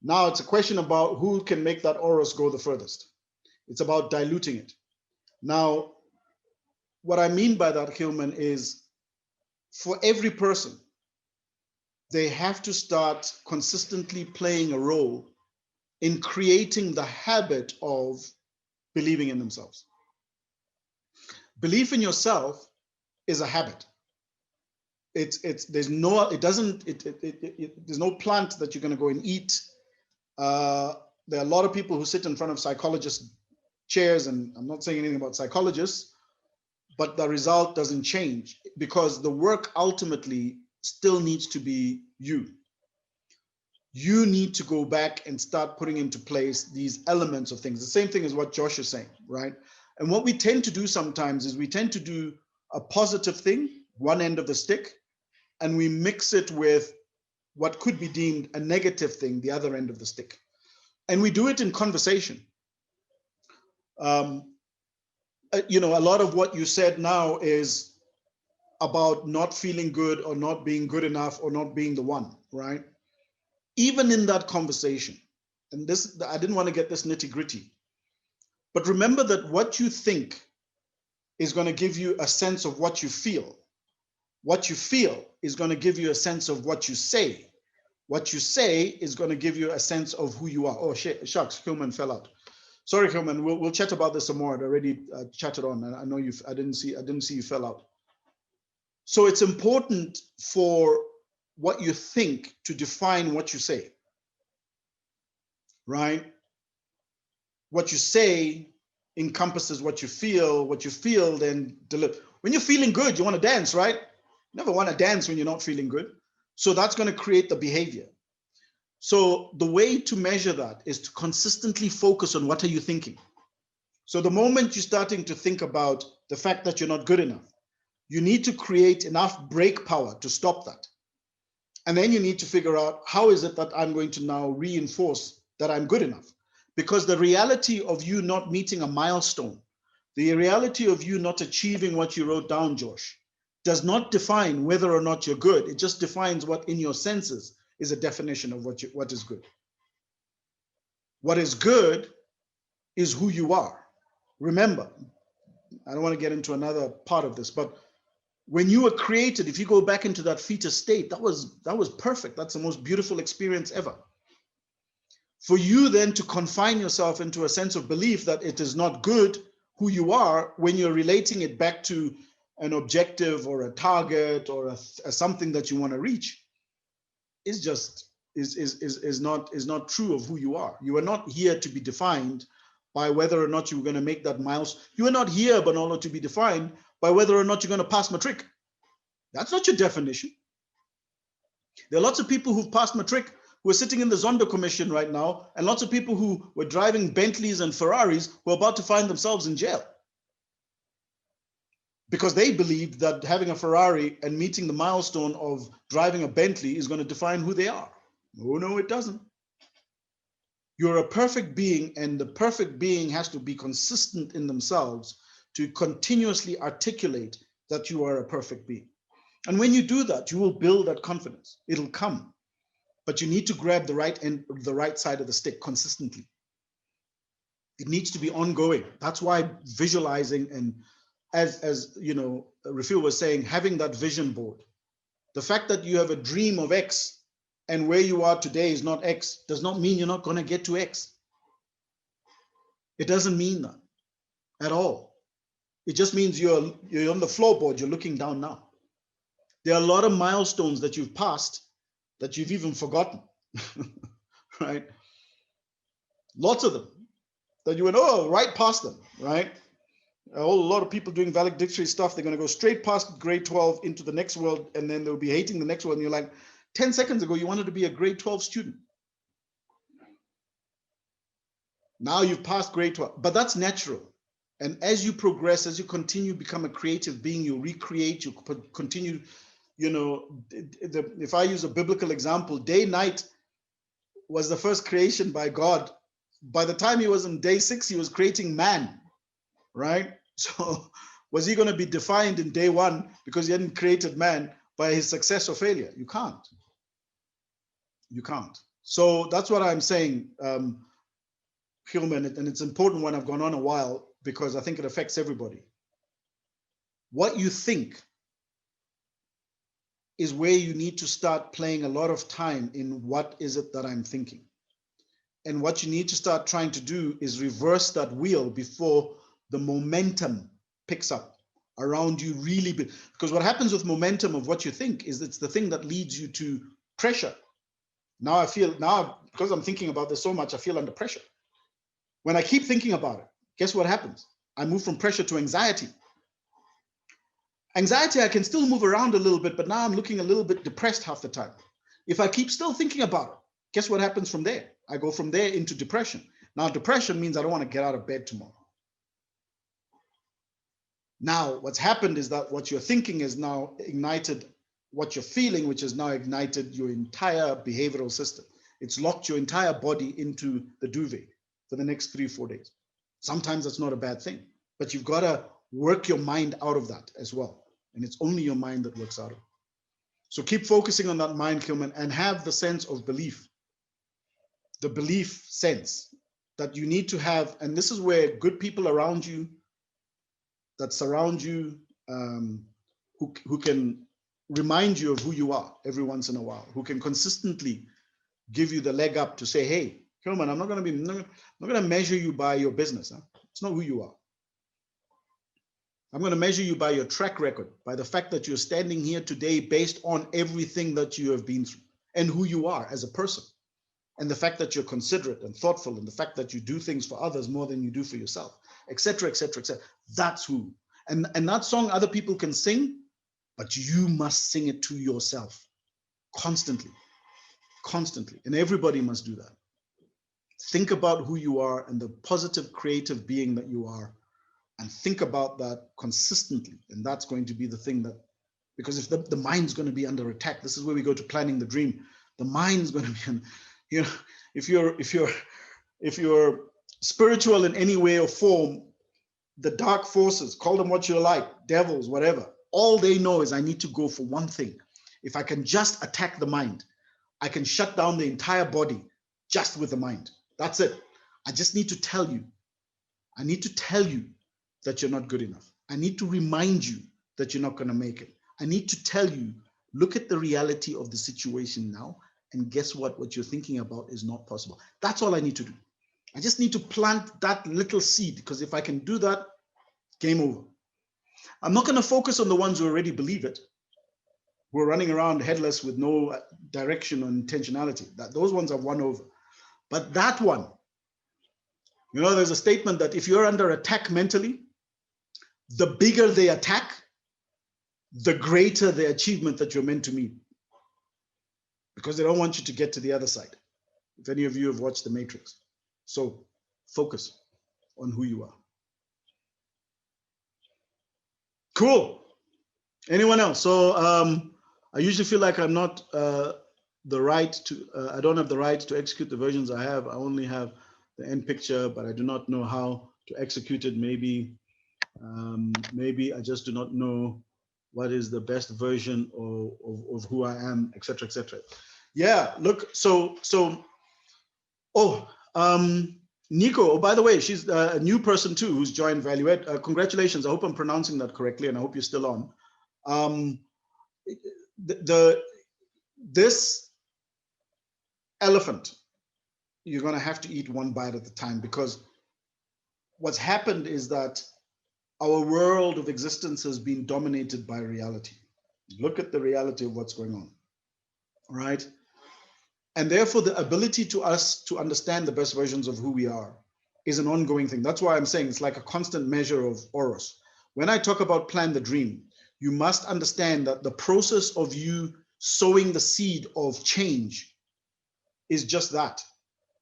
Now it's a question about who can make that Oros go the furthest. It's about diluting it. Now, what I mean by that, Hillman, is for every person, they have to start consistently playing a role in creating the habit of believing in themselves. Belief in yourself is a habit. There's no plant that you're going to go and eat. There are a lot of people who sit in front of psychologist chairs, and I'm not saying anything about psychologists, but the result doesn't change because the work ultimately still needs to be you. You need to go back and start putting into place these elements of things. The same thing as what Josh is saying, right? And what we tend to do sometimes is we tend to do a positive thing, one end of the stick, and we mix it with what could be deemed a negative thing, the other end of the stick. And we do it in conversation. You know, a lot of what you said now is about not feeling good or not being good enough or not being the one, right? Even in that conversation, and this, I didn't want to get this nitty gritty, but remember that what you think is going to give you a sense of what you feel. What you feel is going to give you a sense of what you say. What you say is going to give you a sense of who you are. Oh, shit, shucks, Hillman fell out. Sorry, Hillman, we'll chat about this some more. I'd already chatted on, and I know I didn't see you fell out. So it's important for what you think to define what you say, right? What you say encompasses what you feel then deliver. When you're feeling good, you want to dance, right? You never want to dance when you're not feeling good. So that's going to create the behavior. So the way to measure that is to consistently focus on what are you thinking. So the moment you're starting to think about the fact that you're not good enough, you need to create enough brake power to stop that. And then you need to figure out how is it that I'm going to now reinforce that I'm good enough? Because the reality of you not meeting a milestone, the reality of you not achieving what you wrote down, Josh, does not define whether or not you're good. It just defines what in your senses is a definition of what is good. What is good is who you are. Remember, I don't want to get into another part of this, but when you were created, if you go back into that fetus state, that was perfect. That's the most beautiful experience ever. For you then to confine yourself into a sense of belief that it is not good who you are when you're relating it back to an objective or a target or a something that you want to reach is just is not true of who you are. You are not here to be defined by whether or not you're going to make that milestone. You are not here, but not to be defined by whether or not you're going to pass matric. That's not your definition. There are lots of people who've passed matric who are sitting in the Zondo Commission right now, and lots of people who were driving Bentleys and Ferraris who are about to find themselves in jail because they believed that having a Ferrari and meeting the milestone of driving a Bentley is going to define who they are. No, it doesn't. You're a perfect being, and the perfect being has to be consistent in themselves to continuously articulate that you are a perfect being. And when you do that, you will build that confidence. It'll come, but you need to grab the right end, the right side of the stick consistently. It needs to be ongoing. That's why visualizing, and as you know, Rafil was saying, having that vision board. The fact that you have a dream of X and where you are today is not X does not mean you're not going to get to X. It doesn't mean that at all. It just means you're on the floorboard, you're looking down now. There are a lot of milestones that you've passed that you've even forgotten, right? Lots of them. that you went, oh, right past them, right? A whole lot of people doing valedictory stuff, they're going to go straight past grade 12 into the next world, and then they'll be hating the next one. And you're like, 10 seconds ago, you wanted to be a grade 12 student. Now you've passed grade 12, but that's natural. And as you progress, as you continue to become a creative being, you recreate, you continue, you know, if I use a biblical example, day, night was the first creation by God. By the time he was in day 6, he was creating man, right? So was he going to be defined in day 1 because he hadn't created man by his success or failure? You can't. You can't. So that's what I'm saying, Hillman, and it's important when I've gone on a while because I think it affects everybody. What you think is where you need to start playing a lot of time in what is it that I'm thinking. And what you need to start trying to do is reverse that wheel before the momentum picks up around you really. Because what happens with momentum of what you think is it's the thing that leads you to pressure. Now I feel, because I'm thinking about this so much, I feel under pressure. When I keep thinking about it, guess what happens? I move from pressure to anxiety. Anxiety, I can still move around a little bit, but now I'm looking a little bit depressed half the time. If I keep still thinking about it, guess what happens from there? I go from there into depression. Now, depression means I don't want to get out of bed tomorrow. Now, what's happened is that what you're thinking is now ignited what you're feeling, which has now ignited your entire behavioral system. It's locked your entire body into the duvet for the next 3-4 days. Sometimes that's not a bad thing, but you've got to work your mind out of that as well. And it's only your mind that works out of it. So keep focusing on that mind, Kilman, and have the sense of belief, the belief sense that you need to have. And this is where good people around you that surround you, who can remind you of who you are every once in a while, who can consistently give you the leg up to say, hey, Kilman, I'm not going to measure you by your business. Huh? It's not who you are. I'm going to measure you by your track record, by the fact that you're standing here today based on everything that you have been through and who you are as a person, and the fact that you're considerate and thoughtful, and the fact that you do things for others more than you do for yourself, etc., etc., etc. That's who. And that song other people can sing, but you must sing it to yourself constantly, constantly. And everybody must do that. Think about who you are and the positive, creative being that you are, and think about that consistently. And that's going to be the thing that, because if the mind's going to be under attack, this is where we go to planning the dream. The mind's going to be, you know, if you're spiritual in any way or form, the dark forces, call them what you like, devils, whatever, all they know is I need to go for one thing. If I can just attack the mind, I can shut down the entire body just with the mind. That's it. I just need to tell you. I need to tell you that you're not good enough. I need to remind you that you're not going to make it. I need to tell you, look at the reality of the situation now, and guess what? What you're thinking about is not possible. That's all I need to do. I just need to plant that little seed, because if I can do that, game over. I'm not going to focus on the ones who already believe it, who are running around headless with no direction or intentionality. Those ones I've won over. But that one, you know, there's a statement that if you're under attack mentally, the bigger the attack, the greater the achievement that you're meant to meet. Because they don't want you to get to the other side. If any of you have watched The Matrix. So focus on who you are. Cool. Anyone else? So I usually feel like I'm not I don't have the right to execute the versions I have. I only have the end picture, but I do not know how to execute it. Maybe I just do not know what is the best version of who I am, etc., etc. Yeah, look, Nico, oh, by the way, she's a new person too who's joined ValueEd. Congratulations. I hope I'm pronouncing that correctly, and I hope you're still on. This elephant, you're going to have to eat one bite at a time, because what's happened is that our world of existence has been dominated by reality. Look at the reality of what's going on, right? And therefore, the ability to us to understand the best versions of who we are is an ongoing thing. That's why I'm saying it's like a constant measure of oros. When I talk about plan the dream, you must understand that the process of you sowing the seed of change is just that.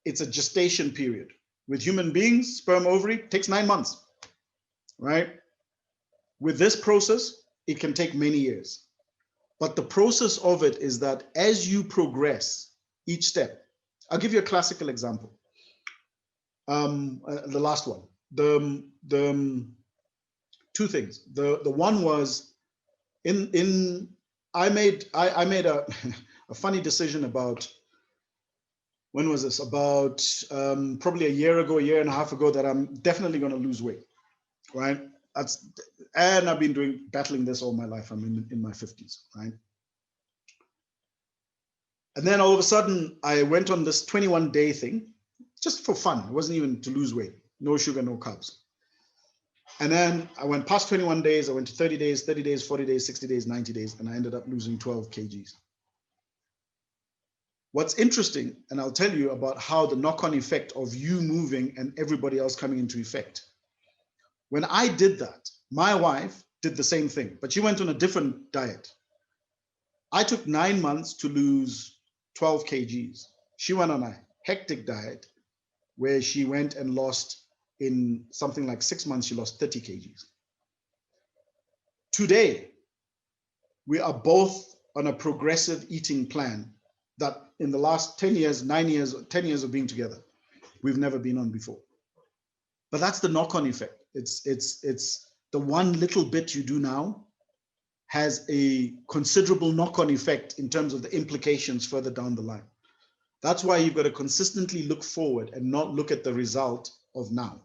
It's a gestation period. With human beings, sperm ovary takes 9 months, right? With this process, it can take many years. But the process of it is that as you progress each step, I'll give you a classical example. The last one, two things. The one was I made a, a funny decision about, when was this? About probably a year and a half ago, that I'm definitely going to lose weight, right? And I've been battling this all my life. I'm in my 50s, right? And then all of a sudden, I went on this 21-day thing, just for fun. It wasn't even to lose weight. No sugar, no carbs. And then I went past 21 days. I went to 30 days, 40 days, 60 days, 90 days, and I ended up losing 12 kgs. What's interesting, and I'll tell you about how the knock-on effect of you moving and everybody else coming into effect. When I did that, my wife did the same thing, but she went on a different diet. I took 9 months to lose 12 kgs. She went on a hectic diet where she went and lost, in something like 6 months, she lost 30 kgs. Today, we are both on a progressive eating plan that in the last 10 years, 9 years, 10 years of being together, we've never been on before. But that's the knock-on effect. It's the one little bit you do now has a considerable knock-on effect in terms of the implications further down the line. That's why you've got to consistently look forward and not look at the result of now.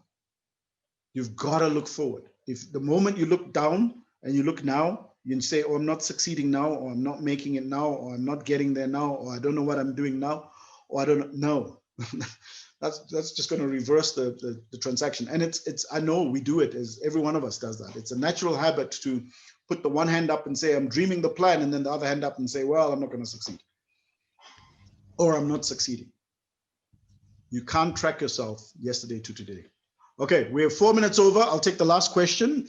You've got to look forward. If the moment you look down and you look now, you can say, oh, I'm not succeeding now, or I'm not making it now, or I'm not getting there now, or I don't know what I'm doing now, or I don't know. That's just going to reverse the transaction. And I know we do it, as every one of us does that. It's a natural habit to put the one hand up and say, I'm dreaming the plan, and then the other hand up and say, well, I'm not going to succeed, or I'm not succeeding. You can't track yourself yesterday to today. Okay, we have 4 minutes over. I'll take the last question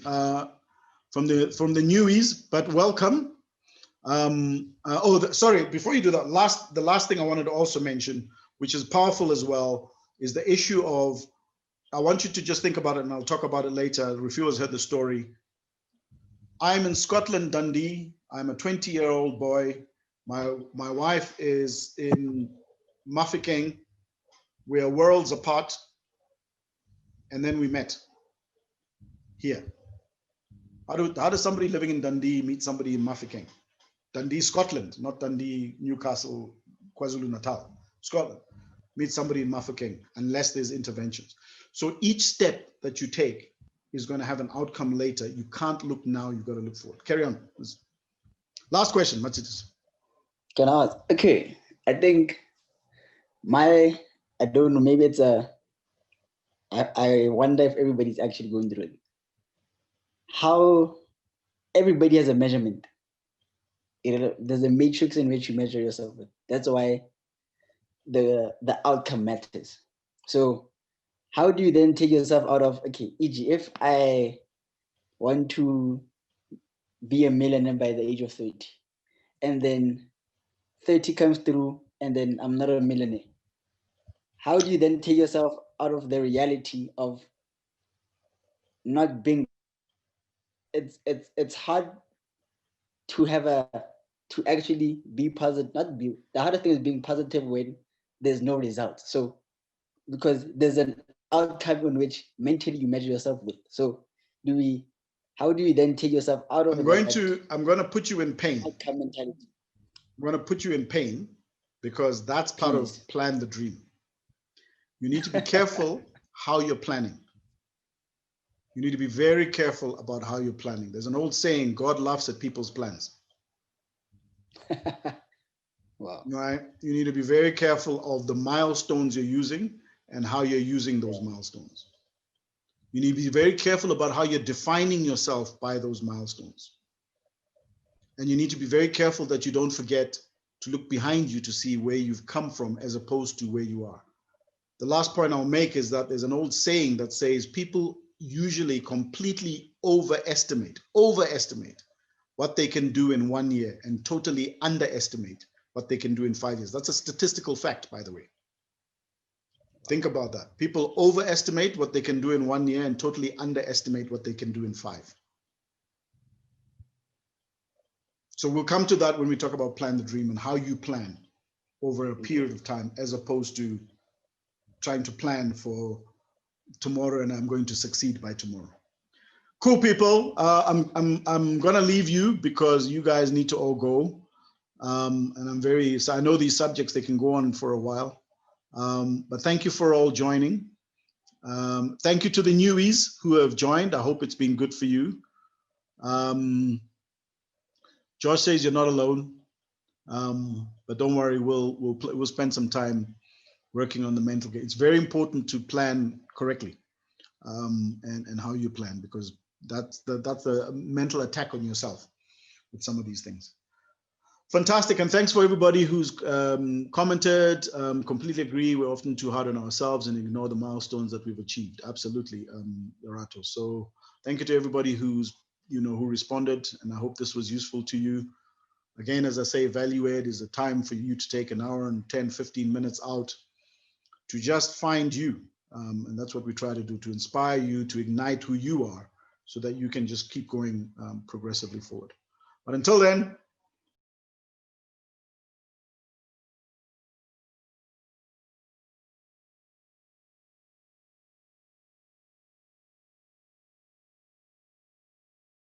from the newies, but welcome. Sorry, before you do that, the last thing I wanted to also mention, which is powerful as well, is the issue of, I want you to just think about it, and I'll talk about it later. Rafiu has heard the story. I'm in Scotland, Dundee. I'm a 20-year-old boy. My wife is in Mafeking. We are worlds apart. And then we met here. How does somebody living in Dundee meet somebody in Mafeking? Dundee, Scotland, not Dundee, Newcastle, KwaZulu-Natal, Scotland. Meet somebody in Mafeking, unless there's interventions. So each step that you take is going to have an outcome later. You can't look now, you've got to look forward. Carry on. Last question, Matsitis. Can I ask? Okay, I think I don't know, maybe it's I wonder if everybody's actually going through it. How everybody has a measurement. There's a matrix in which you measure yourself with. That's why the outcome matters. So how do you then take yourself out of, okay, e.g., if I want to be a millionaire by the age of 30, and then 30 comes through, and then I'm not a millionaire. How do you then take yourself out of the reality of not being? It's hard to to actually be positive. The hardest thing is being positive when there's no result. So because there's an outcome in which mentally you measure yourself with. So how do you then take yourself out of I'm going to put you in pain. Outcome mentality. I'm going to put you in pain because that's part of plan the dream. You need to be careful how you're planning. You need to be very careful about how you're planning. There's an old saying, God laughs at people's plans. Wow. Right? You need to be very careful of the milestones you're using and how you're using those milestones. You need to be very careful about how you're defining yourself by those milestones. And you need to be very careful that you don't forget to look behind you to see where you've come from as opposed to where you are. the last point I'll make is that there's an old saying that says people usually completely overestimate what they can do in 1 year and totally underestimate what they can do in 5 years. That's a statistical fact, by the way. Think about that. People overestimate what they can do in 1 year and totally underestimate what they can do in 5. So we'll come to that when we talk about plan the dream and how you plan over a period of time, as opposed to trying to plan for tomorrow and I'm going to succeed by tomorrow. Cool, people. I'm gonna leave you because you guys need to all go. And so I know these subjects, they can go on for a while. But thank you for all joining. Thank you to the newies who have joined. I hope it's been good for you. Josh says you're not alone, but don't worry, we'll spend some time working on the mental game. It's very important to plan correctly, and how you plan, because that's the mental attack on yourself with some of these things. Fantastic, and thanks for everybody who's commented. Completely agree, we're often too hard on ourselves and ignore the milestones that we've achieved. Absolutely, Lorato. So thank you to everybody who responded, and I hope this was useful to you. Again, as I say, value add is a time for you to take an hour and 10, 15 minutes out to just find you. And that's what we try to do, to inspire you, to ignite who you are, so that you can just keep going progressively forward. But until then,